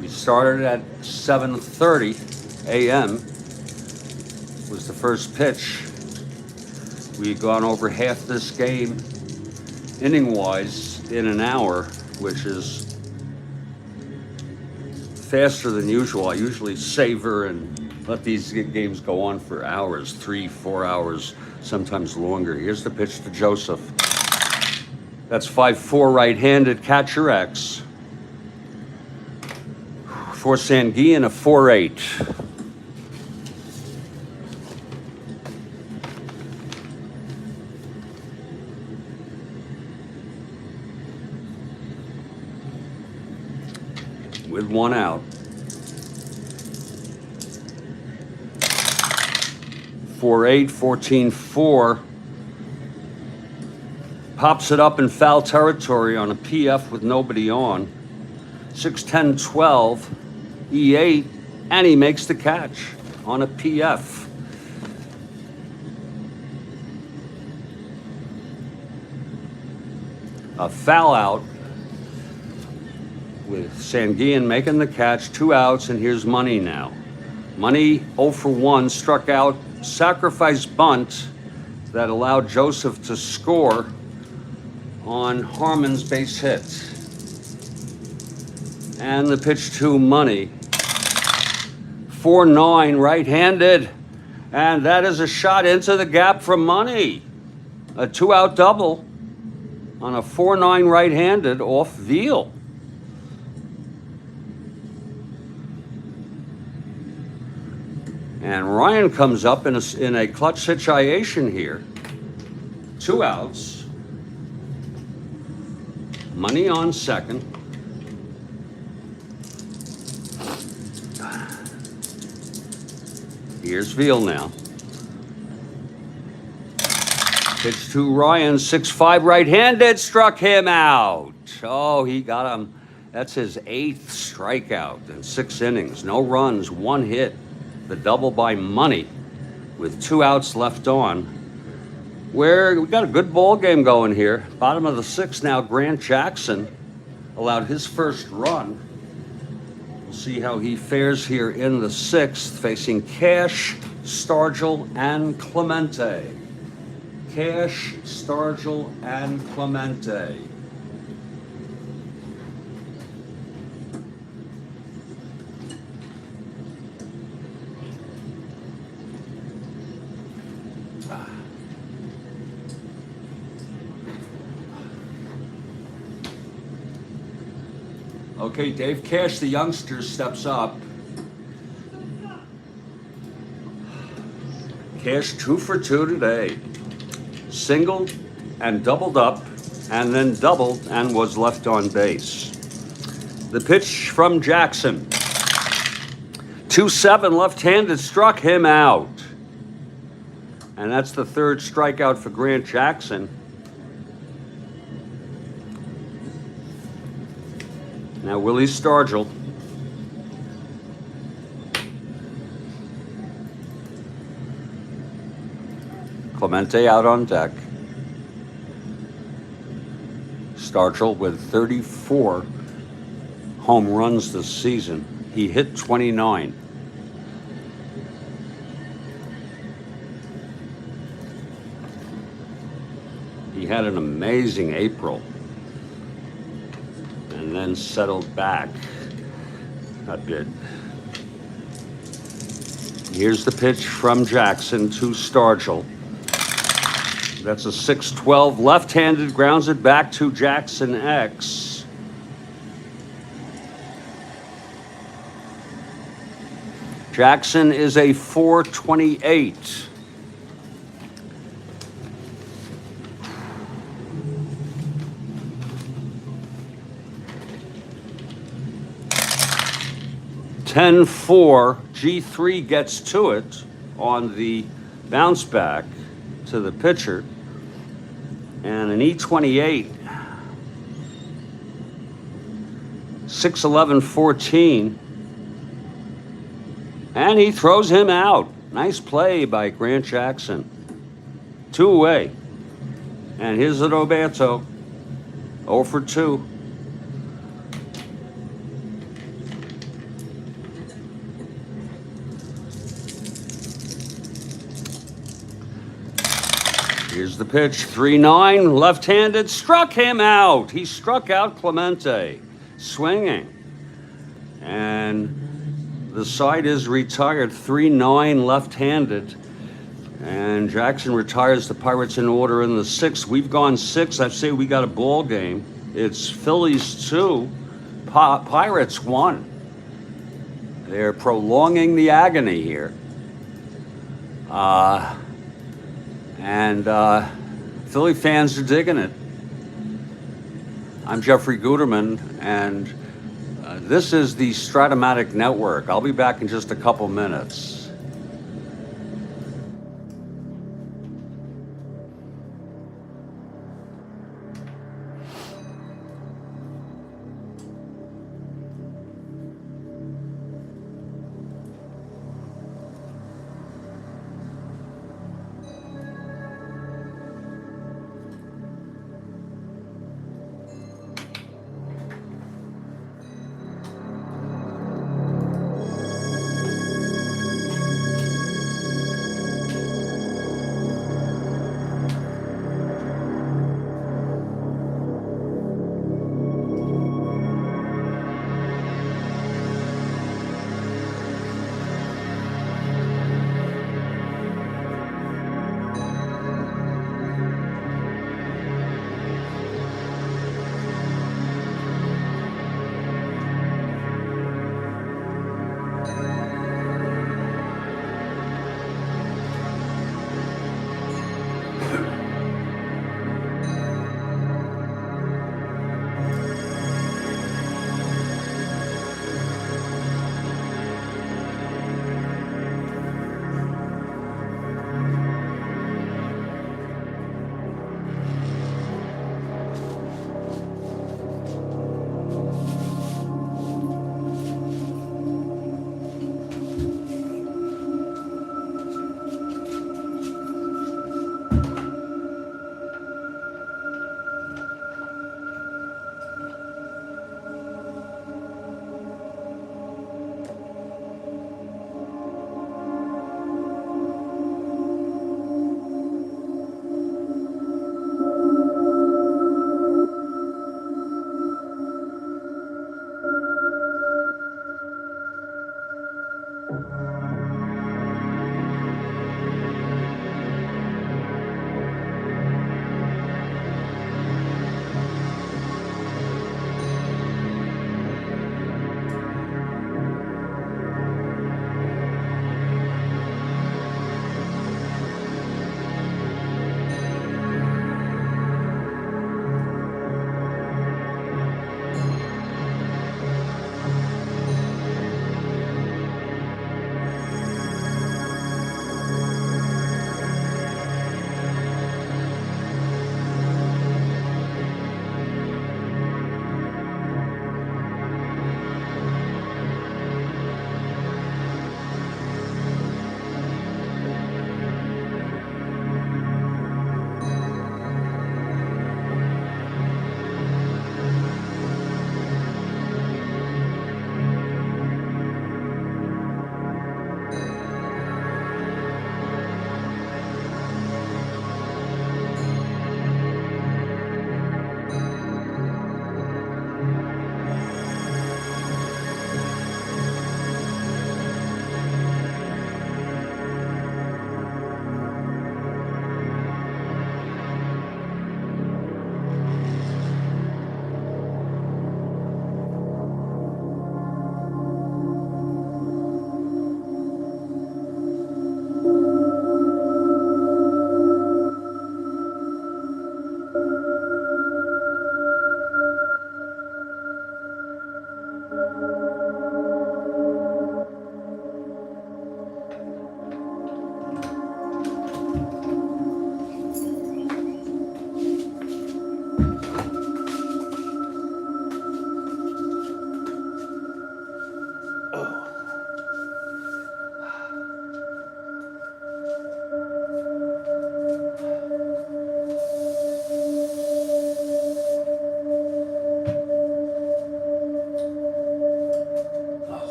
We started at 7:30 a.m. was the first pitch. We've gone over half this game, inning-wise, in an hour, which is faster than usual. I usually savor and let these games go on for hours, 3-4 hours, sometimes longer. Here's the pitch to Joseph. That's 5-4 right-handed, catcher X. For Sanguillen, a 4-8. With one out. 4-8, 14-4. Pops it up in foul territory on a PF with nobody on. 6-10-12, E8, and he makes the catch on a PF. A foul out with Sanguillen making the catch, 2 outs, and here's Money now. Money 0 for 1, struck out, sacrifice bunt that allowed Joseph to score on Harmon's base hit. And the pitch to Money. 4-9 right-handed, and that is a shot into the gap from Money. A 2-out double on a 4-9 right-handed off Veale. And Ryan comes up in a clutch situation here. 2 outs. Money on second. Here's Veale now. Pitch to Ryan, 6-5 right-handed, struck him out. Oh, he got him. That's his 8th strikeout in 6 innings. No runs, 1 hit. The double by Money with 2 outs left on. We got a good ball game going here. Bottom of the 6th now, Grant Jackson allowed his first run. We'll see how he fares here in the 6th, facing Cash, Stargell, and Clemente. Cash, Stargell, and Clemente. Okay, Dave Cash, the youngster, steps up. Cash 2 for 2 today. Singled and doubled up, and then doubled and was left on base. The pitch from Jackson. 2-7 left-handed, struck him out. And that's the 3rd strikeout for Grant Jackson. Now Willie Stargell. Clemente out on deck. Stargell with 34 home runs this season. He hit 29. He had an amazing April. And then settled back a bit. Here's the pitch from Jackson to Stargell. That's a 6-12 left-handed, grounds it back to Jackson X. Jackson is a 428. (10-4). G3 gets to it on the bounce back to the pitcher. And an E28. 6-11-14. And he throws him out. Nice play by Grant Jackson. 2 away. And here's Roberto. 0 for 2. Here's the pitch, 3-9, left-handed, struck him out. He struck out Clemente, swinging. And the side is retired, 3-9, left-handed. And Jackson retires the Pirates in order in the sixth. We've gone six. I say we got a ball game. It's Phillies 2, Pirates 1. They're prolonging the agony here. And Philly fans are digging it. I'm Jeffrey Guterman, and this is the Strat-O-Matic Network. I'll be back in just a couple minutes.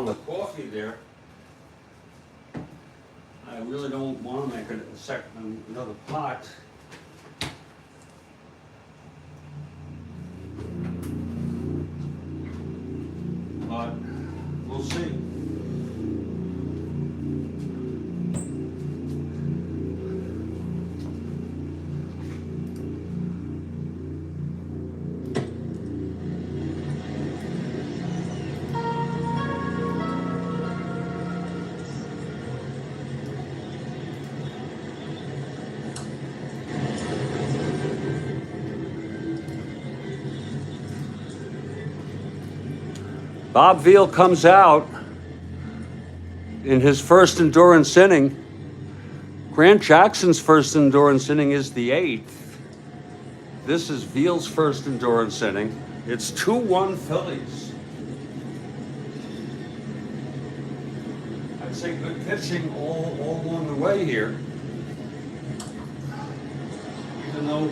on the coffee there. I really don't want to make another pot. But we'll see. Bob Veale comes out in his first endurance inning. Grant Jackson's first endurance inning is the 8th. This is Veale's first endurance inning. It's 2-1 Phillies. I'd say good pitching all along the way here. Even though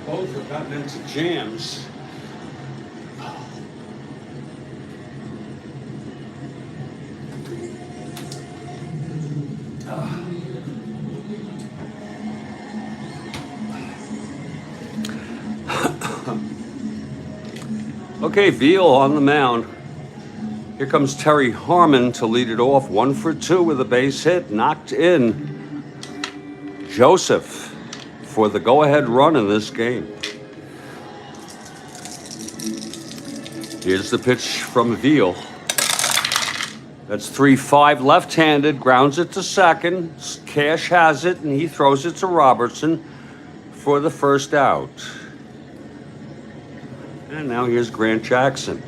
both have gotten into jams. Okay, Veale on the mound. Here comes Terry Harmon to lead it off. 1 for 2 with a base hit. Knocked in Joseph for the go-ahead run in this game. Here's the pitch from Veale. That's 3-5 left-handed. Grounds it to second. Cash has it, and he throws it to Robertson for the first out. And now here's Grant Jackson.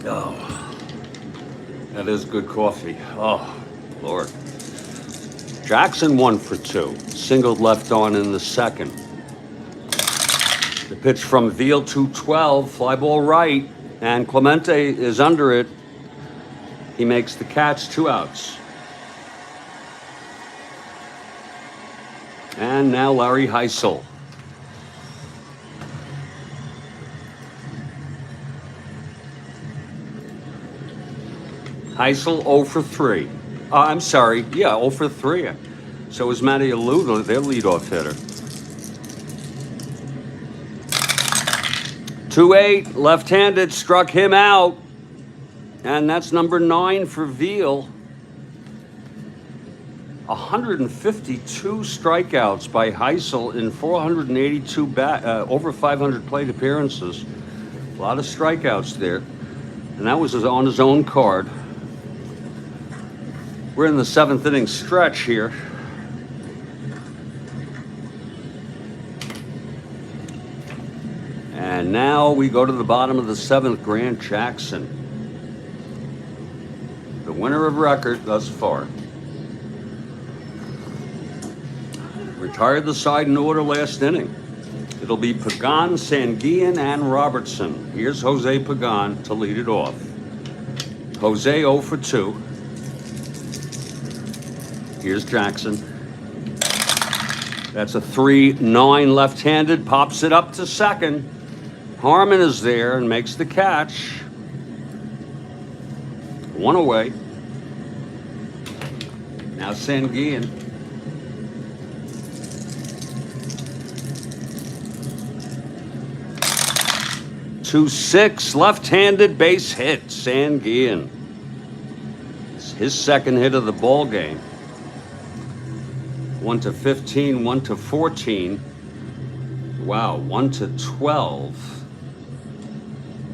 Oh, that is good coffee. Oh, Lord. Jackson 1 for 2. Singled left on in the second. The pitch from Veale, 2-12. Fly ball right. And Clemente is under it. He makes the catch, 2 outs. And now Larry Heisel. Heisel 0 for 3. I'm sorry. Yeah, 0 for 3. So is Matty Alou, their leadoff hitter. 2-8, left-handed, struck him out. And that's number 9 for Veale. 152 strikeouts by Heisel in 482 over 500 plate appearances. A lot of strikeouts there. And that was on his own card. We're in the 7th inning stretch here. And now we go to the bottom of the 7th, Grant Jackson. The winner of record thus far. Retired the side in order last inning. It'll be Pagan, Sanguillen, and Robertson. Here's Jose Pagan to lead it off. Jose 0 for 2. Here's Jackson. That's a 3-9 left-handed. Pops it up to second. Harmon is there and makes the catch. 1 away. Now Sanguillen. Two 6 left-handed base hit. Sanguillen. It's his second hit of the ball game. 1-15, 1-14. Wow, 1-12.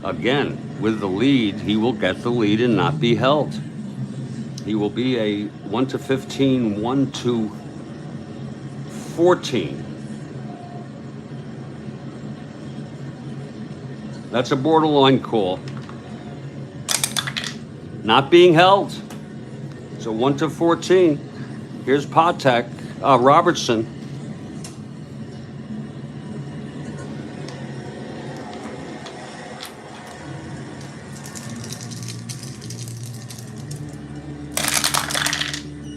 Again, with the lead, he will get the lead and not be held. He will be a 1-15, 1-14. That's a borderline call. Not being held. So 1-14. Here's Patek, Robertson.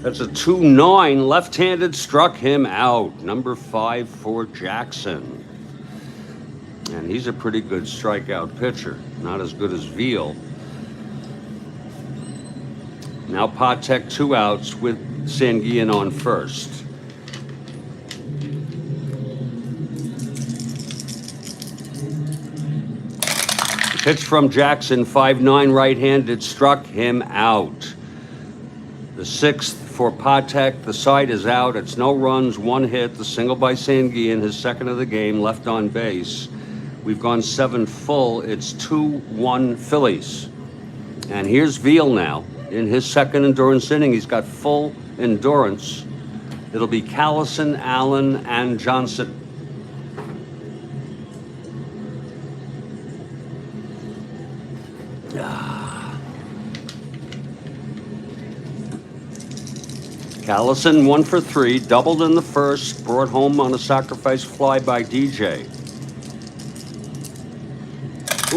That's a 2-9. Left-handed struck him out. Number 5 for Jackson. And he's a pretty good strikeout pitcher. Not as good as Veale. Now Patek 2 outs with Sanguillen on first. Pitch from Jackson, 5-9 right-handed, struck him out. The 6th for Patek, the side is out. It's no runs, 1 hit, the single by Sanguillen, his 2nd of the game, left on base. We've gone 7 full. It's 2-1 Phillies. And here's Veale now in his 2nd endurance inning. He's got full endurance. It'll be Callison, Allen, and Johnson. Callison 1 for 3, doubled in the first, brought home on a sacrifice fly by DJ.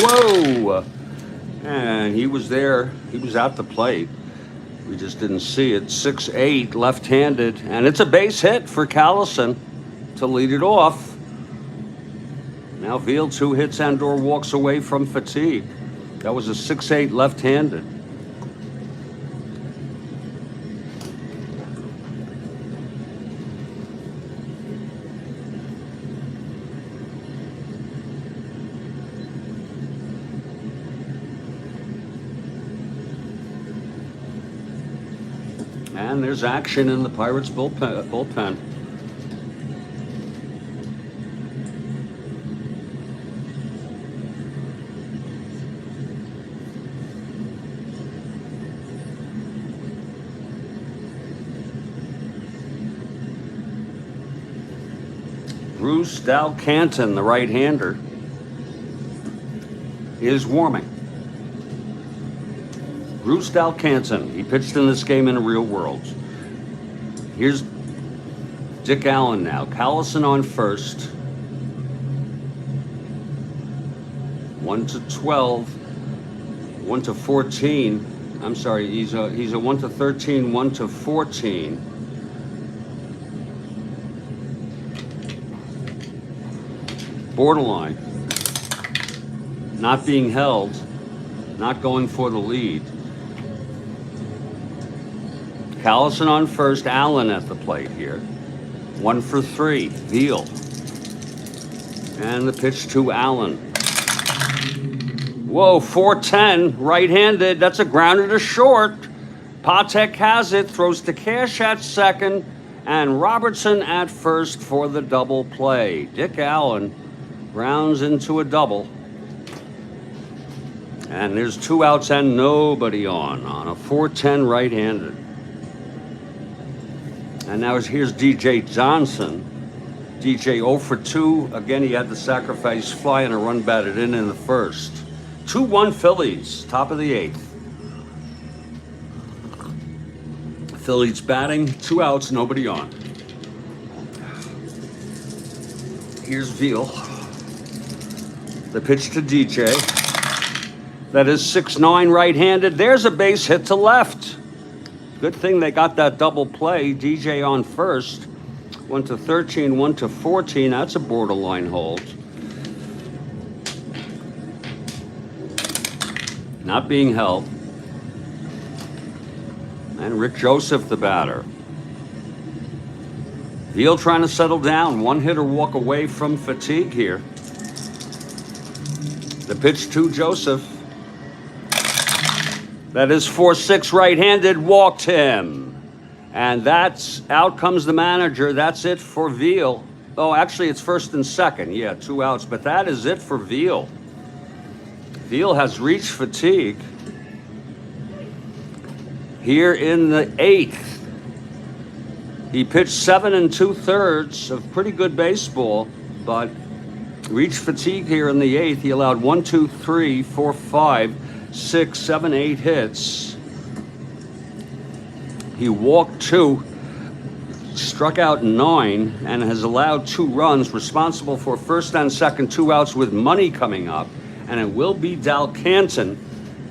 Whoa! And he was there. He was at the plate. We just didn't see it. 6-8, left-handed, and it's a base hit for Callison to lead it off. Now Veale 2 hits and/or walks away from fatigue. That was a 6-8 left-handed. And there's action in the Pirates bullpen. Bruce Dalcanton, the right-hander, is warming. Bruce Dalcanton, he pitched in this game in the real world. Here's Dick Allen now. Callison on first. 1-12, 1-14. I'm sorry, he's a 1-13, 1-14. Borderline. Not being held. Not going for the lead. Callison on first, Allen at the plate here. 1 for 3, Veale. And the pitch to Allen. Whoa, 4-10, right-handed. That's a grounder to short. Patek has it, throws to Cash at second, and Robertson at first for the double play. Dick Allen rounds into a double. And there's 2 outs and nobody on a 4-10 right-handed. And now here's DJ Johnson. DJ 0 for 2. Again, he had the sacrifice fly and a run batted in the first. 2-1 Phillies, top of the 8th. Phillies batting, 2 outs, nobody on. Here's Veale. The pitch to DJ. That is 6-9 right-handed. There's a base hit to left. Good thing they got that double play. DJ on first. 1-13, 1-14. That's a borderline hold. Not being held. And Rick Joseph, the batter. Veale trying to settle down. 1 hit or walk away from fatigue here. The pitch to Joseph. That is 4-6 right-handed, walked him. And that's, out comes the manager. That's it for Veale. Oh, actually, it's first and second. Yeah, 2 outs, but that is it for Veale. Veale has reached fatigue. Here in the 8th, he pitched 7 2/3 of pretty good baseball, but reached fatigue here in the 8th. He allowed 1, 2, 3, 4, 5, 6, 7, 8 hits. He walked 2, struck out 9, and has allowed 2 runs, responsible for first and second 2 outs with money coming up. And it will be Dalcanton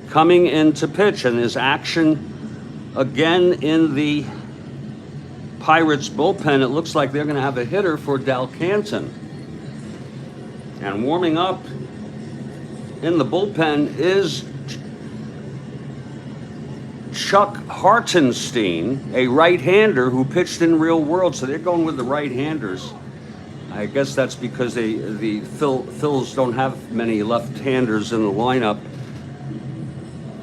coming in to pitch, and there's action again in the Pirates bullpen, it looks like they're going to have a hitter for Dal Canton. And warming up in the bullpen is Chuck Hartenstein, a right-hander who pitched in Real World. So they're going with the right-handers. I guess that's because the Phils don't have many left-handers in the lineup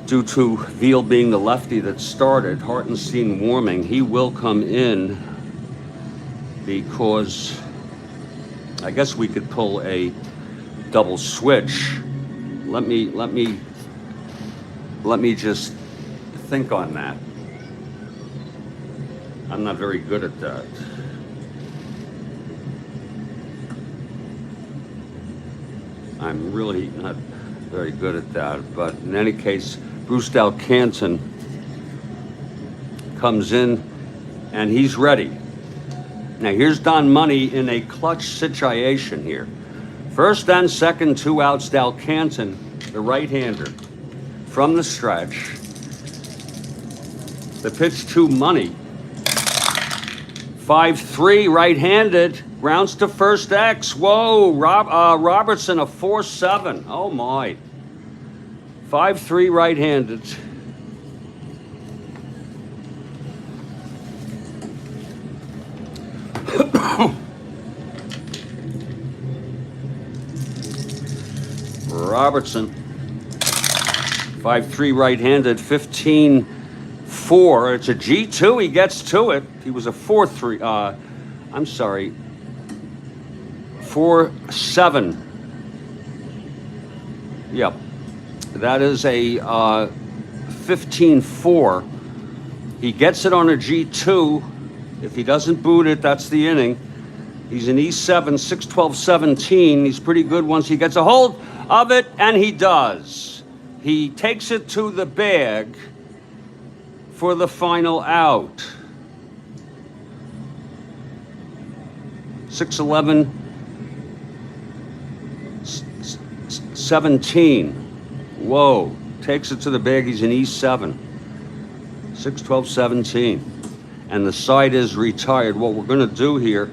due to Veale being the lefty that started. Hartenstein warming. He will come in because I guess we could pull a double switch. Let me just think on that. I'm not very good at that. I'm really not very good at that. But in any case, Bruce Dal Canton comes in and he's ready. Now here's Don Money in a clutch situation here. First and second, 2 outs. Dal Canton, the right-hander, from the stretch. The pitch to Money. 5-3, right-handed. Grounds to first X. Whoa, Robertson, a 4-7. Oh, my. 5-3, right-handed. Robertson, 5-3, right-handed, 15-4. It's a G2. He gets to it. He was a 4-3. I'm sorry. 4-7. Yep. That is a 15-4. He gets it on a G2. If he doesn't boot it, that's the inning. He's an E7, 6-12-17. He's pretty good once he gets a hold of it, and he does. He takes it to the bag for the final out. 6-11, 17. Whoa. Takes it to the bag. He's an E7. 6-12-17. And the side is retired. What we're going to do here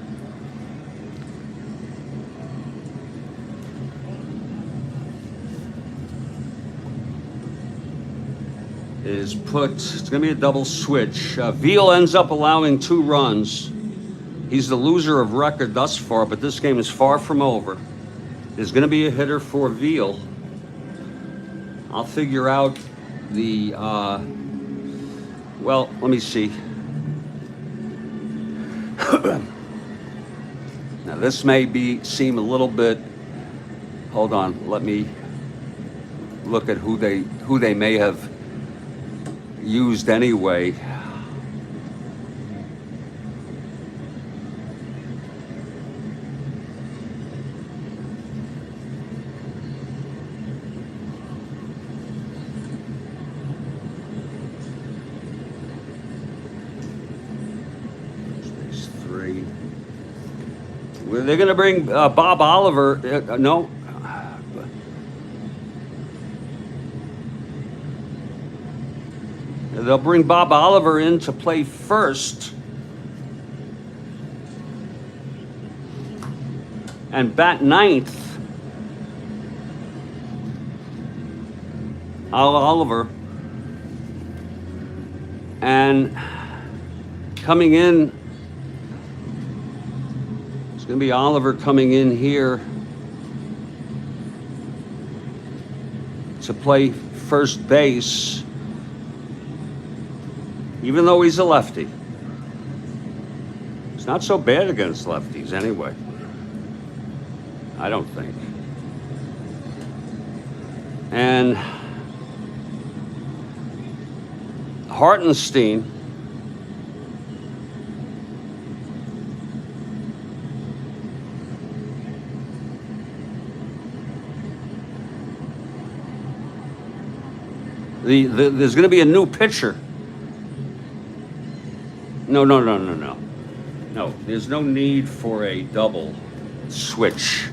is it's going to be a double switch. Veale ends up allowing 2 runs. He's the loser of record thus far, but this game is far from over. There's going to be a hitter for Veale. I'll figure out the, well, let me see. Now this may seem a little bit, hold on, let me look at who they may have used anyway. There's 3. They're going to bring Bob Oliver. No. They'll bring Bob Oliver in to play first. And bat 9th. Oliver. And coming in, it's going to be Oliver coming in here to play first base. Even though he's a lefty. It's not so bad against lefties anyway. I don't think. And Hartenstein there's going to be a new pitcher. No. No, there's no need for a double switch.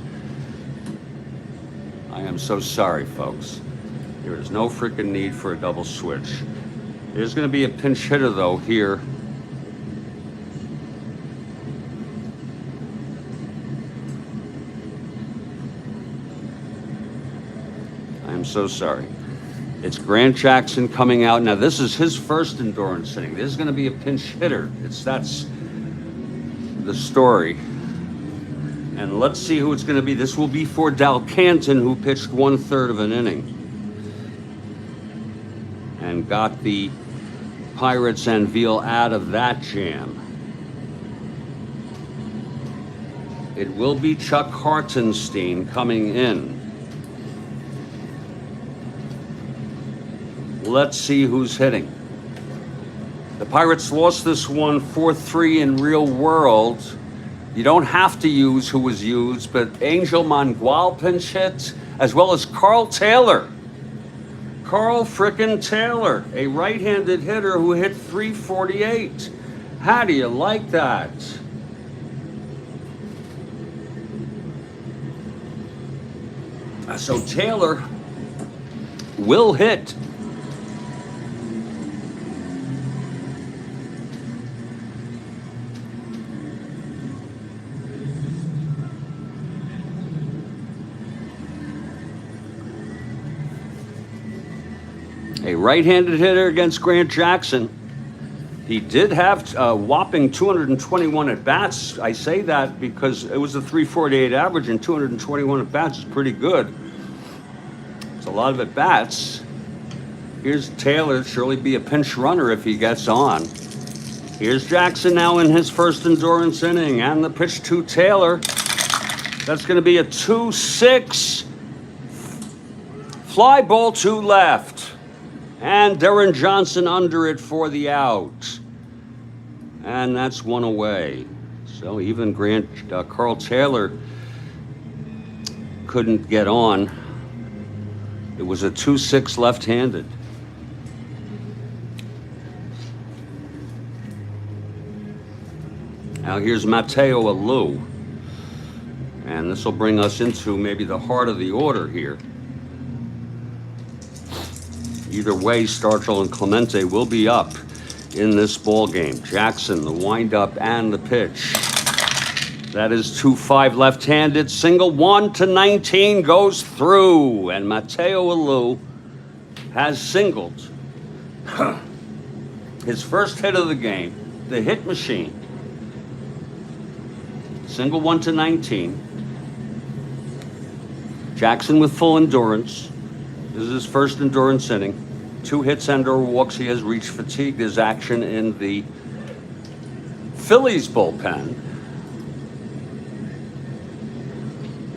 I am so sorry, folks. There is no freaking need for a double switch. There's going to be a pinch hitter, though, here I'm so sorry. It's Grant Jackson coming out. Now, this is his first endurance inning. This is going to be a pinch hitter. That's the story. And let's see who it's going to be. This will be for Dal Canton, who pitched 1/3 of an inning and got the Pirates and Veale out of that jam. It will be Chuck Hartenstein coming in. Let's see who's hitting. The Pirates lost this one 4-3 in real world. You don't have to use who was used, but Angel Mangual pinch hit, as well as Karl Taylor. Karl frickin' Taylor, a right-handed hitter who hit .348. How do you like that? So Taylor will hit. A right-handed hitter against Grant Jackson. He did have a whopping 221 at-bats. I say that because it was a .348 average, and 221 at-bats is pretty good. It's a lot of at-bats. Here's Taylor. Surely be a pinch runner if he gets on. Here's Jackson now in his first endurance inning, and the pitch to Taylor. That's going to be a 2-6. Fly ball to left. And Darren Johnson under it for the out. And that's one away. So even Karl Taylor couldn't get on. It was a 2-6 left-handed. Now here's Mateo Alou. And this will bring us into maybe the heart of the order here. Either way, Stargell and Clemente will be up in this ball game. Jackson, the windup and the pitch. That is 2-5 left-handed. Single 1-19 goes through, and Mateo Alou has singled. His first hit of the game, the hit machine. Single 1-19. Jackson with full endurance. This is his first endurance inning. 2 hits and/or walks. He has reached fatigue. There's action in the Phillies bullpen.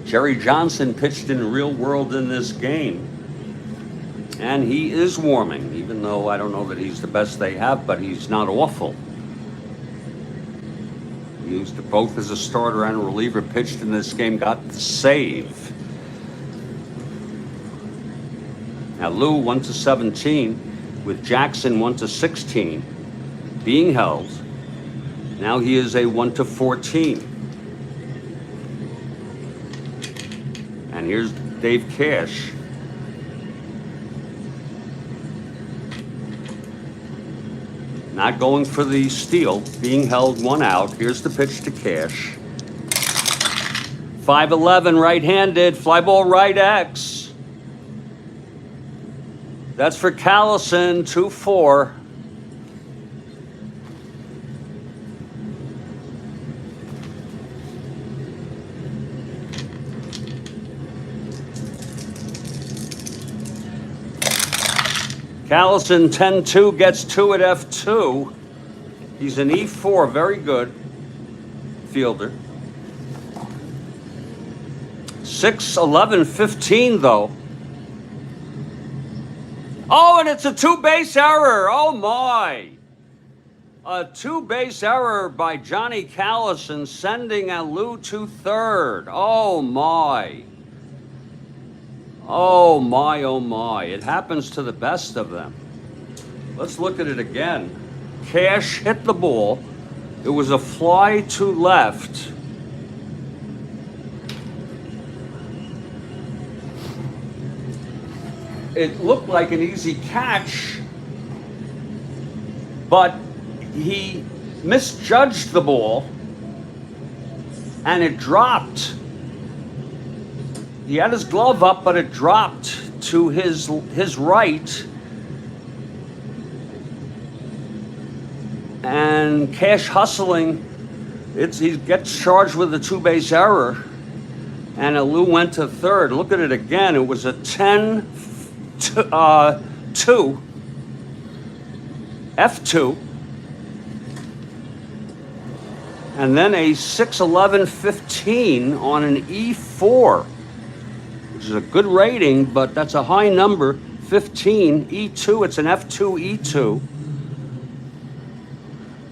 Jerry Johnson pitched in real world in this game. And he is warming, even though I don't know that he's the best they have, but he's not awful. He used both as a starter and a reliever, pitched in this game, got the save. Now Lou 1-17 with Jackson 1-16 being held. Now he is a 1-14. And here's Dave Cash. Not going for the steal, being held 1 out. Here's the pitch to Cash. 5'11", right-handed, fly ball right X. That's for Callison, 2-4. Callison, 10-2, gets 2 at F2. He's an E4, very good fielder. 6-11-15, though. Oh, and it's a 2-base error. Oh, my. A 2-base error by Johnny Callison, sending Alou to third. Oh, my. Oh, my, oh, my. It happens to the best of them. Let's look at it again. Cash hit the ball. It was a fly to left. It looked like an easy catch, but he misjudged the ball and it dropped. He had his glove up, but it dropped to his right. And Cash hustling, he gets charged with a two-base error. And Lou went to third. Look at it again. It was a 10-2, F2. And then a 6-11-15 on an E4, which is a good rating, but that's a high number, 15, E2. It's an F2, E2.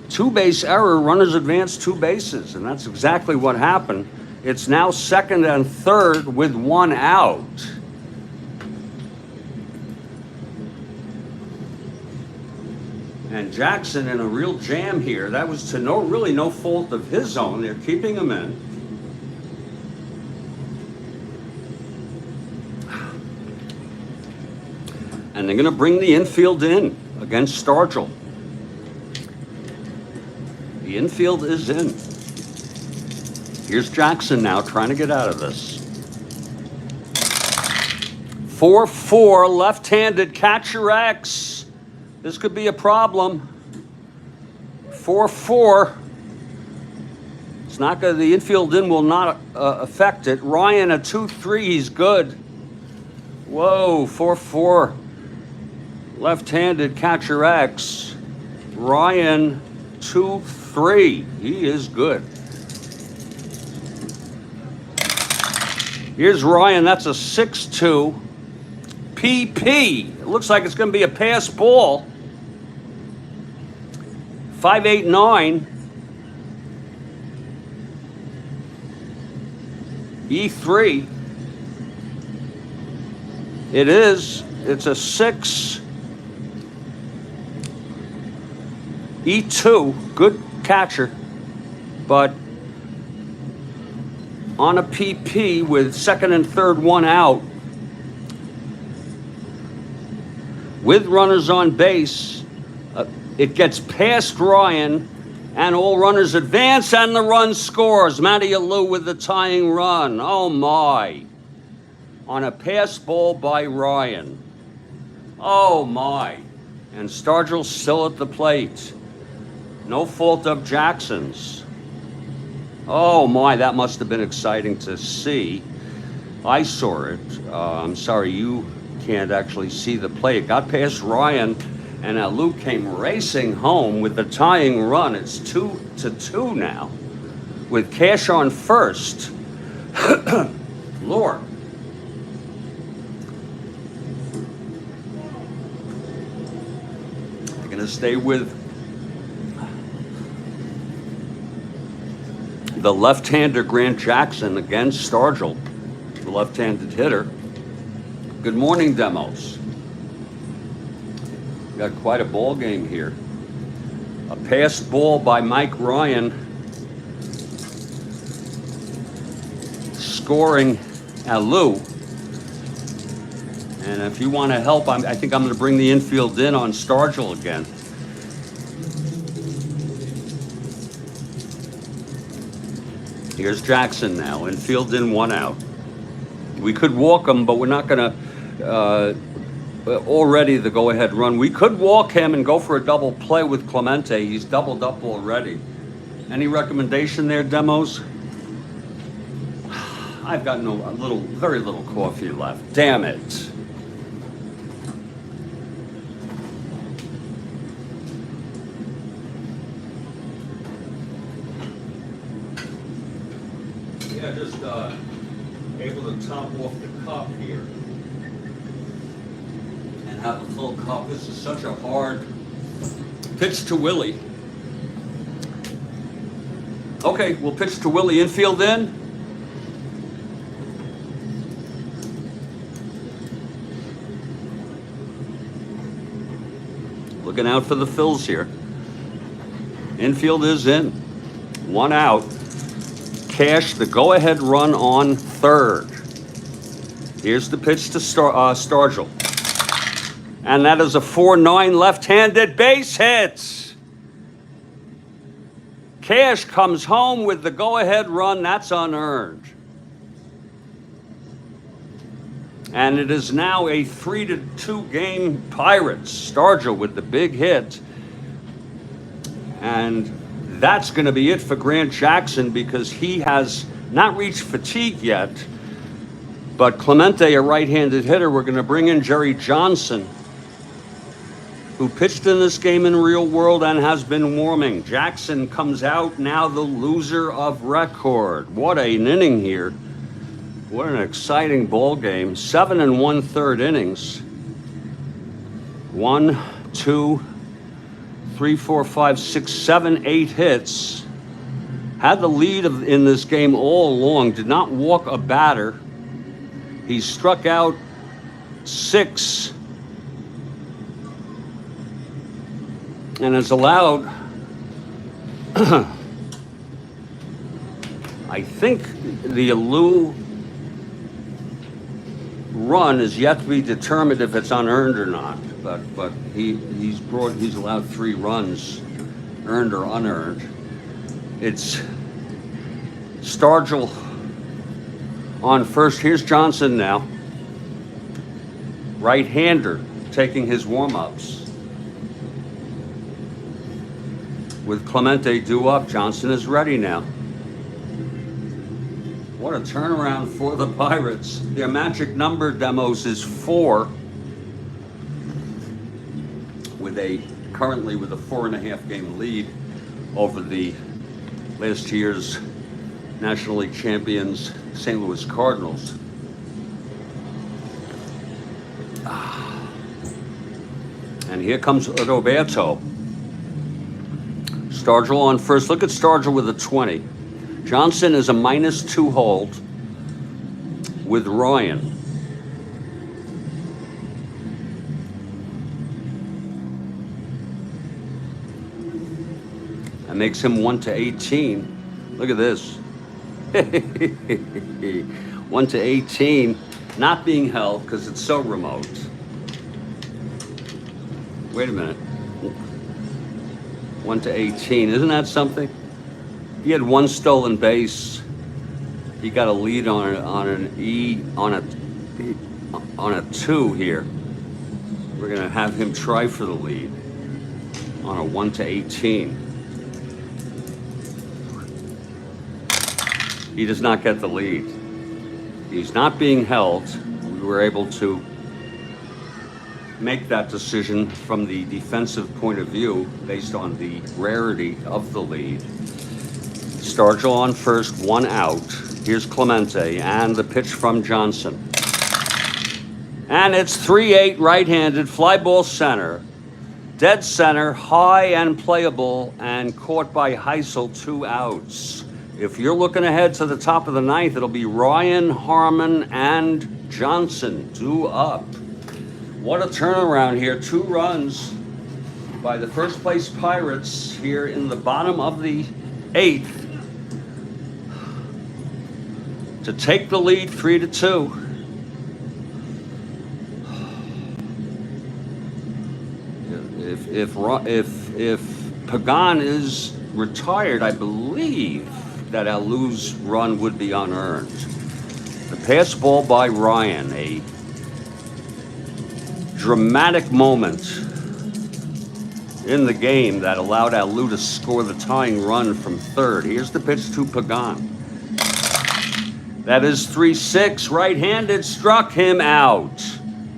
Two-base error, runners advance 2 bases, and that's exactly what happened. It's now second and third with 1 out. And Jackson in a real jam here. That was to really no fault of his own. They're keeping him in. And they're going to bring the infield in against Stargell. The infield is in. Here's Jackson now trying to get out of this. 4-4, left-handed catcher X. This could be a problem. 4-4. It's not going to, the infield in will not affect it. Ryan, a 2-3, he's good. Whoa, 4-4. Left-handed catcher X. Ryan, 2-3. He is good. Here's Ryan, that's a 6-2. PP. It looks like it's going to be a pass ball. 5-8-9. E3. It is. It's a 6. E2. Good catcher. But on a PP with second and third 1 out. With runners on base, it gets past Ryan, and all runners advance, and the run scores. Matty Alou with the tying run. Oh, my. On a pass ball by Ryan. Oh, my. And Stargell's still at the plate. No fault of Jackson's. Oh, my, that must have been exciting to see. I saw it. I'm sorry, you can't actually see the play. It got past Ryan, and Lou came racing home with the tying run. It's 2-2 now, with Cash on first. Lord. They're going to stay with the left-hander Grant Jackson against Stargell, the left-handed hitter. Good morning, Demos. We got quite a ball game here. A passed ball by Mike Ryan, scoring Alou. And if you want to help, I think I'm going to bring the infield in on Stargell again. Here's Jackson now, infield in 1 out. We could walk him, but we're not going to, already the go-ahead run. We could walk him and go for a double play with Clemente. He's doubled up already. Any recommendation there, Demos? I've got very little coffee left. Damn it. Yeah, just able to top off the cup here and have a full cup. This is such a hard pitch to Willie. Okay, we'll pitch to Willie. Infield in. Looking out for the Phils here. Infield is in. 1 out. Cash the go-ahead run on third. Here's the pitch to Stargell. And that is a 4-9 left-handed base hit. Cash comes home with the go-ahead run. That's unearned. And it is now a 3-2 game Pirates. Stargell with the big hit. And that's going to be it for Grant Jackson because he has not reached fatigue yet. But Clemente, a right-handed hitter, we're going to bring in Jerry Johnson, who pitched in this game in real world and has been warming. Jackson comes out now the loser of record. What an inning here. What an exciting ball game. 7 1/3 innings. 1, 2, 3, 4, 5, 6, 7, 8 hits. Had the lead in this game all along. Did not walk a batter. He struck out 6 and has allowed, I think the Alou run is yet to be determined if it's unearned or not, but he's allowed 3 runs, earned or unearned. It's Stargell on first. Here's Johnson now, right-hander, taking his warm-ups. With Clemente due up, Johnson is ready now. What a turnaround for the Pirates. Their magic number demos is 4, currently with a 4.5 game lead over the last year's National League champions, St. Louis Cardinals. And here comes Roberto. Stargell on first. Look at Stargell with a 20. Johnson is a -2 hold with Ryan. That makes him 1-18. Look at this. 1-18, not being held because it's so remote. Wait a minute. 1-18, isn't that something? He had 1 stolen base. He got a lead on a 2 here. We're gonna have him try for the lead on a 1-18. He does not get the lead. He's not being held. We were able to make that decision from the defensive point of view based on the rarity of the lead. Stargell on first, 1 out. Here's Clemente and the pitch from Johnson. And it's 3-8 right-handed, fly ball center. Dead center, high and playable, and caught by Heisel, 2 outs. If you're looking ahead to the top of the 9th, it'll be Ryan, Harmon, and Johnson, 2 up. What a turnaround here. 2 runs by the first place Pirates here in the bottom of the 8th to take the lead 3-2. If Pagan is retired, I believe that Alou's run would be unearned. The pass ball by Ryan, a dramatic moment in the game that allowed Alou to score the tying run from third. Here's the pitch to Pagan. That is 3-6, right-handed, struck him out.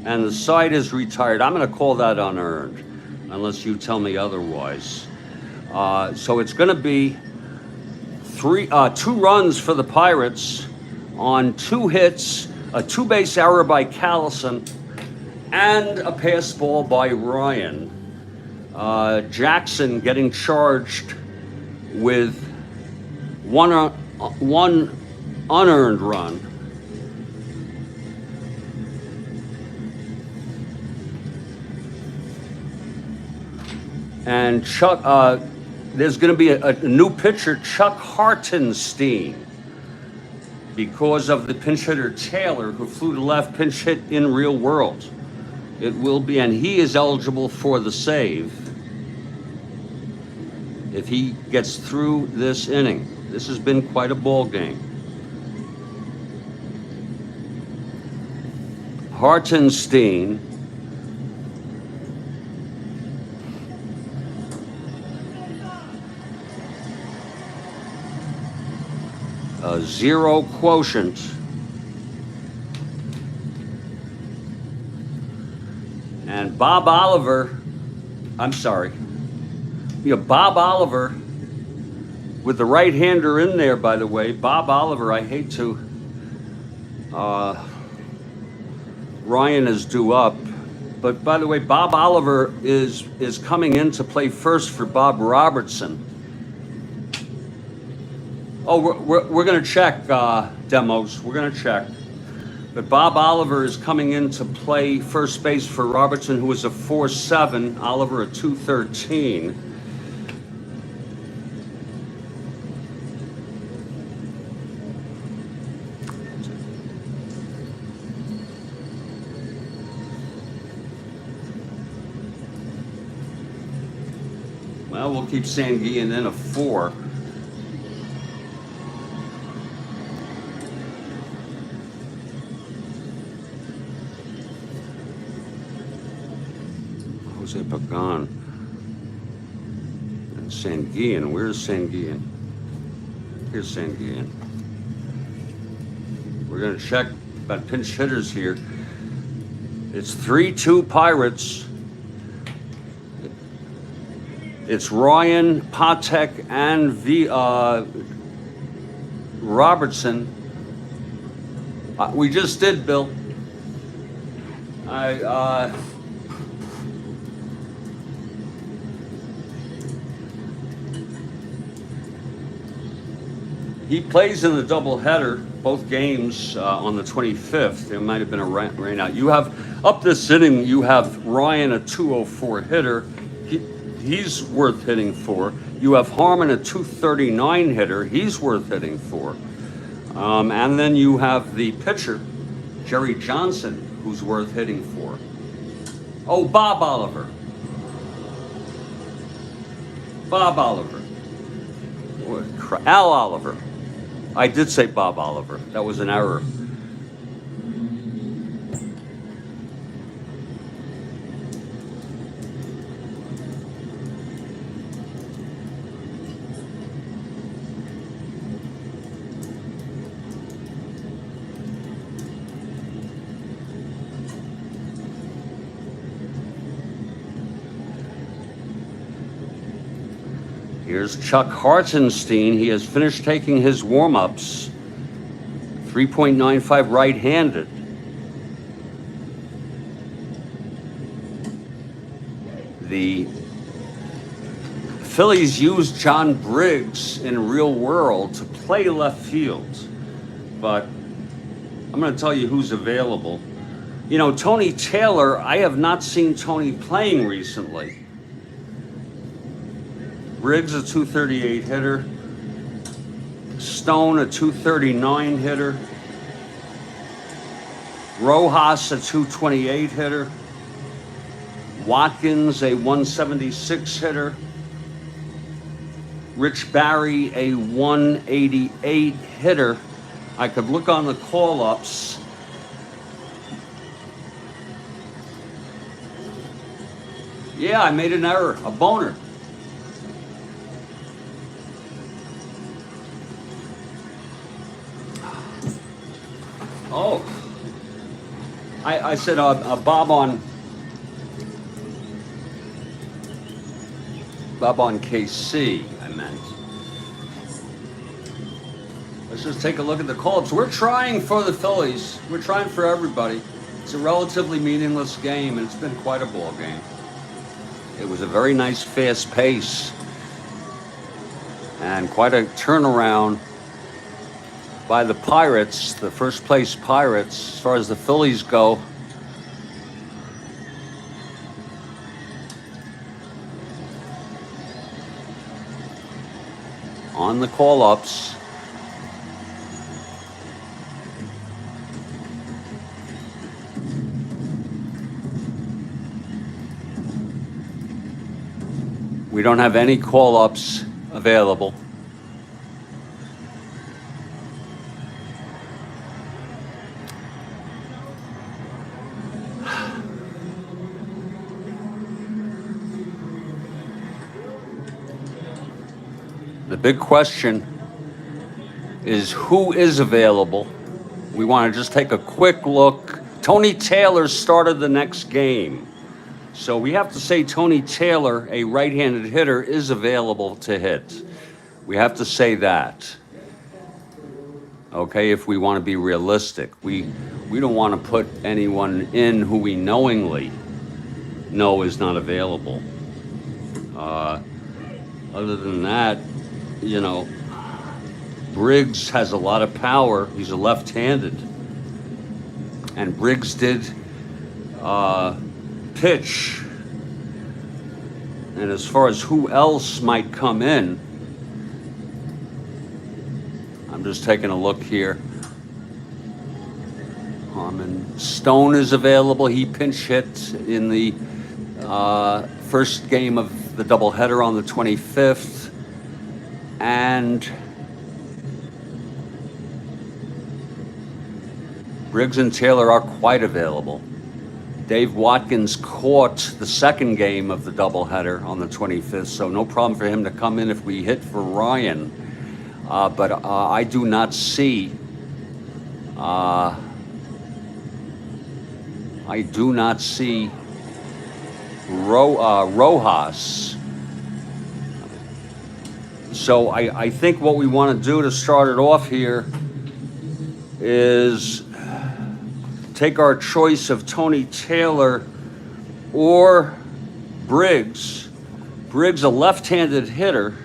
And the side is retired. I'm going to call that unearned, unless you tell me otherwise. So it's going to be 2 runs for the Pirates on 2 hits, a 2-base error by Callison, and a pass ball by Ryan. Jackson getting charged with one unearned run. And Chuck, there's going to be a new pitcher, Chuck Hartenstein, because of the pinch hitter Taylor, who flew to left, pinch hit in real world. It will be, and he is eligible for the save if he gets through this inning. This has been quite a ball game. Hartenstein, a zero quotient, and Bob Oliver, I'm sorry, Bob Oliver with the right-hander in there, by the way. Bob Oliver, I hate to, Ryan is due up, but by the way, Bob Oliver is coming in to play first for Bob Robertson. Oh, we're going to check demos. We're going to check. But Bob Oliver is coming in to play first base for Robertson, who is a 4.7. Oliver a 2.13. Well, we'll keep Sanguillen in a 4. Jose Pagan and Sanguillen. Where's Sanguillen? Here's Sanguillen. We're going to check about pinch hitters here. It's 3-2 Pirates. It's Ryan, Patek, and Robertson. We just did, Bill. He plays in the doubleheader, both games on the 25th. There might have been a rain out. You have, up this inning, you have Ryan, a 204 hitter. He's worth hitting for. You have Harmon, a 239 hitter. He's worth hitting for. And then you have the pitcher, Jerry Johnson, who's worth hitting for. Oh, Bob Oliver. Bob Oliver. Al Oliver. I did say Bob Oliver. That was an error. Here's Chuck Hartenstein. He has finished taking his warm-ups. 3.95 right-handed. The Phillies used John Briggs in Real World to play left field, but I'm going to tell you who's available. Tony Taylor, I have not seen Tony playing recently. Briggs, a 238 hitter. Stone, a 239 hitter. Rojas, a 228 hitter. Watkins, a 176 hitter. Rich Barry, a 188 hitter. I could look on the call-ups. Yeah, I made an error, a boner. Oh, I said Bob on KC, I meant. Let's just take a look at the call-ups. We're trying for the Phillies. We're trying for everybody. It's a relatively meaningless game, and it's been quite a ball game. It was a very nice, fast pace, and quite a turnaround by the Pirates, the first place Pirates, as far as the Phillies go. On the call-ups. We don't have any call-ups available. The big question is who is available. We want to just take a quick look. Tony Taylor started the next game. So we have to say Tony Taylor, a right-handed hitter, is available to hit. We have to say that. Okay, if we want to be realistic. We don't want to put anyone in who we knowingly know is not available. Other than that, you know, Briggs has a lot of power. He's a left-handed. And Briggs did pitch. And as far as who else might come in, I'm just taking a look here. Harmon Stone is available. He pinch hit in the first game of the doubleheader on the 25th. And Briggs and Taylor are quite available. Dave Watkins caught the second game of the doubleheader on the 25th, so no problem for him to come in if we hit for Ryan. But I do not see Rojas. So I think what we want to do to start it off here is take our choice of Tony Taylor or Briggs. Briggs, a left-handed hitter.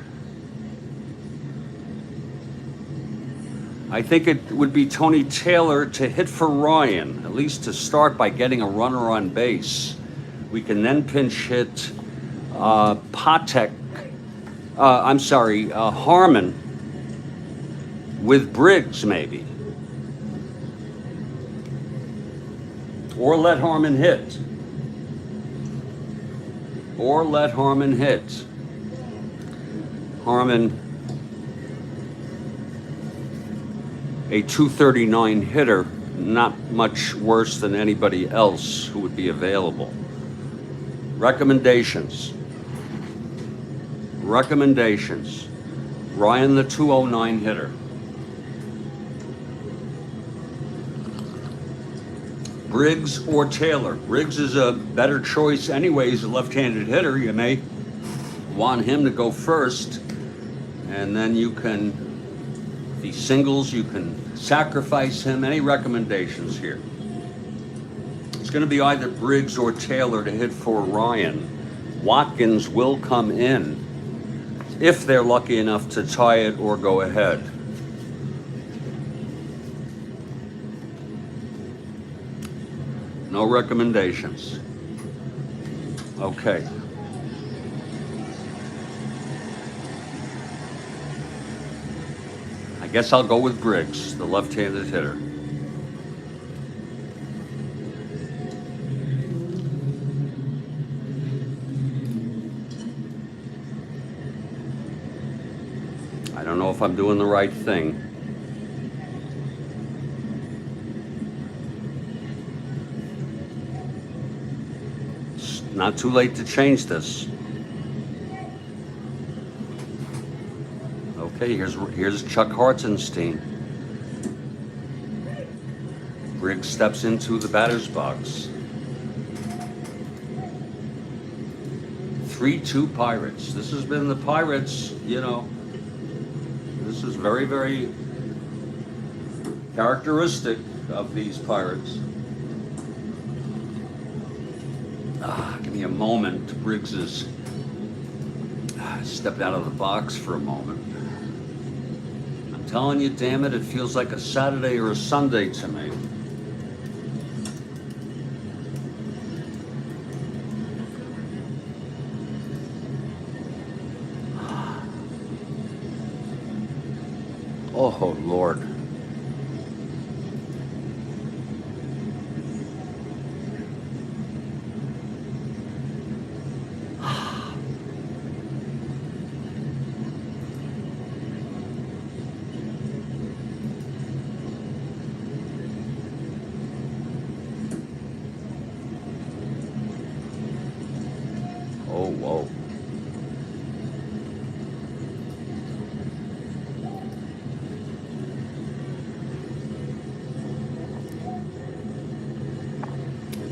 I think it would be Tony Taylor to hit for Ryan, at least to start by getting a runner on base. We can then pinch hit Harmon with Briggs maybe. Or let Harmon hit. Harmon, a 239 hitter, not much worse than anybody else who would be available. Recommendations. Ryan, the 209 hitter. Briggs or Taylor. Briggs is a better choice anyway. He's a left-handed hitter. You may want him to go first, and then you can, if he singles, you can sacrifice him. Any recommendations here? It's going to be either Briggs or Taylor to hit for Ryan. Watkins will come in if they're lucky enough to tie it or go ahead. No recommendations. Okay. I guess I'll go with Briggs, the left-handed hitter. I don't know if I'm doing the right thing. Not too late to change this. Okay, here's Chuck Hartenstein. Briggs steps into the batter's box. 3-2 Pirates. This has been the Pirates, you know. This is very, very characteristic of these Pirates. Give me a moment. Briggs has stepped out of the box for a moment. I'm telling you, damn it feels like a Saturday or a Sunday to me. Oh, Lord. Oh, whoa.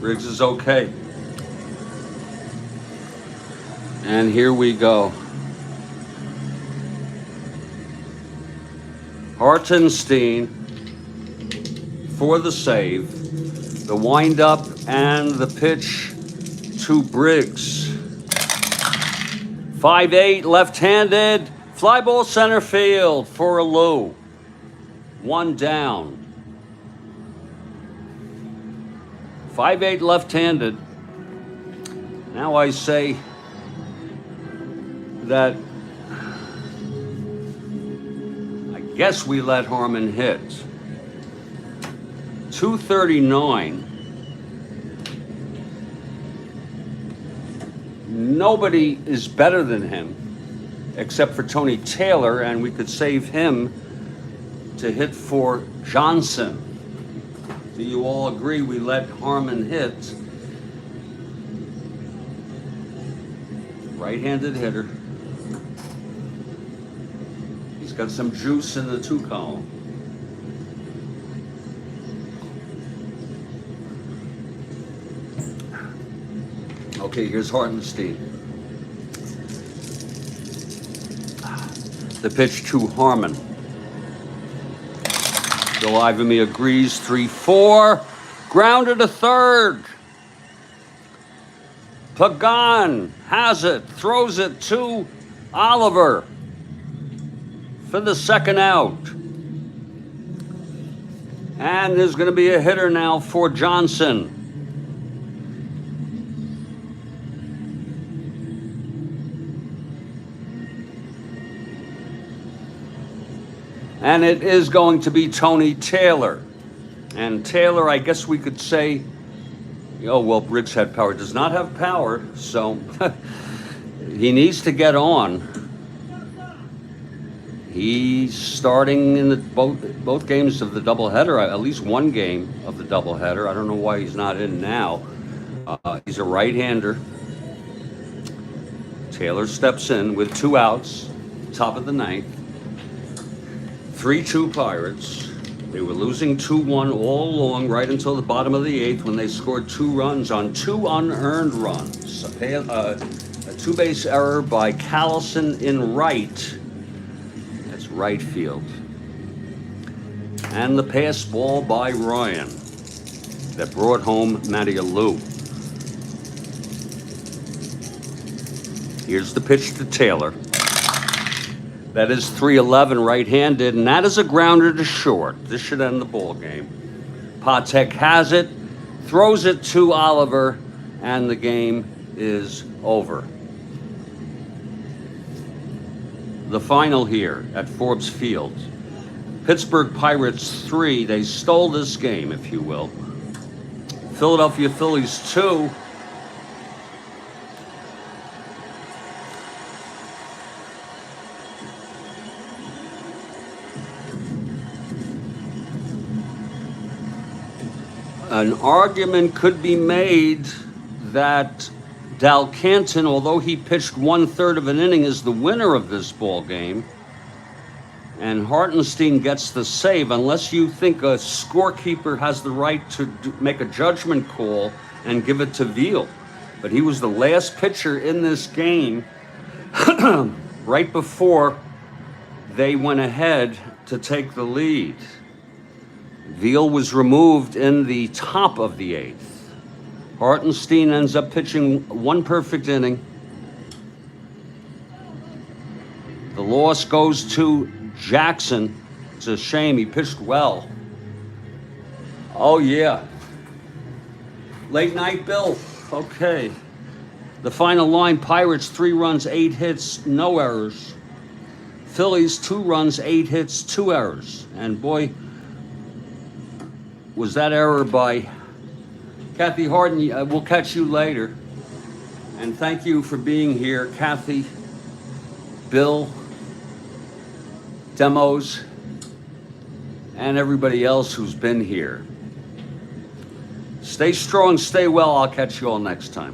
Riggs is okay. And here we go. Hartenstein for the save, the windup and the pitch to Briggs. 5-8, left-handed, fly ball center field for a Lou. One down. 5-8 left-handed. Now I say that I guess we let Harmon hit. 239. Nobody is better than him except for Tony Taylor, and we could save him to hit for Johnson. Do you all agree we let Harmon hit? Right-handed hitter. He's got some juice in the 2 column. Okay, here's Hartenstein. The pitch to Harmon. Bill Ivamy agrees. 3-4. Grounded to third. Pagan has it. Throws it to Oliver for the second out. And there's going to be a hitter now for Johnson. And it is going to be Tony Taylor. And Taylor, I guess we could say, oh, well, Briggs had power. Does not have power, so he needs to get on. He's starting in the both games of the doubleheader, at least one game of the doubleheader. I don't know why he's not in now. He's a right-hander. Taylor steps in with 2 outs, top of the 9th. 3-2 Pirates. They were losing 2-1 all along, right until the bottom of the 8th when they scored 2 runs on 2 unearned runs. A 2-base error by Callison in right. That's right field. And the pass ball by Ryan that brought home Matty Lou. Here's the pitch to Taylor. That is 3-11 right-handed, and that is a grounder to short. This should end the ball game. Patek has it, throws it to Oliver, and the game is over. The final here at Forbes Field. Pittsburgh Pirates 3. They stole this game, if you will. Philadelphia Phillies 2. An argument could be made that Dal Canton, although he pitched 1/3 of an inning, is the winner of this ball game. And Hartenstein gets the save, unless you think a scorekeeper has the right to make a judgment call and give it to Veale. But he was the last pitcher in this game right before they went ahead to take the lead. Veale was removed in the top of the 8th. Hartenstein ends up pitching 1 perfect inning. The loss goes to Jackson. It's a shame. He pitched well. Oh, yeah. Late night, Bill. Okay. The final line, Pirates 3 runs, 8 hits, no errors. Phillies 2 runs, 8 hits, 2 errors. And boy, was that error by Kathy Harden. We'll catch you later. And thank you for being here, Kathy, Bill, Demos, and everybody else who's been here. Stay strong, stay well. I'll catch you all next time.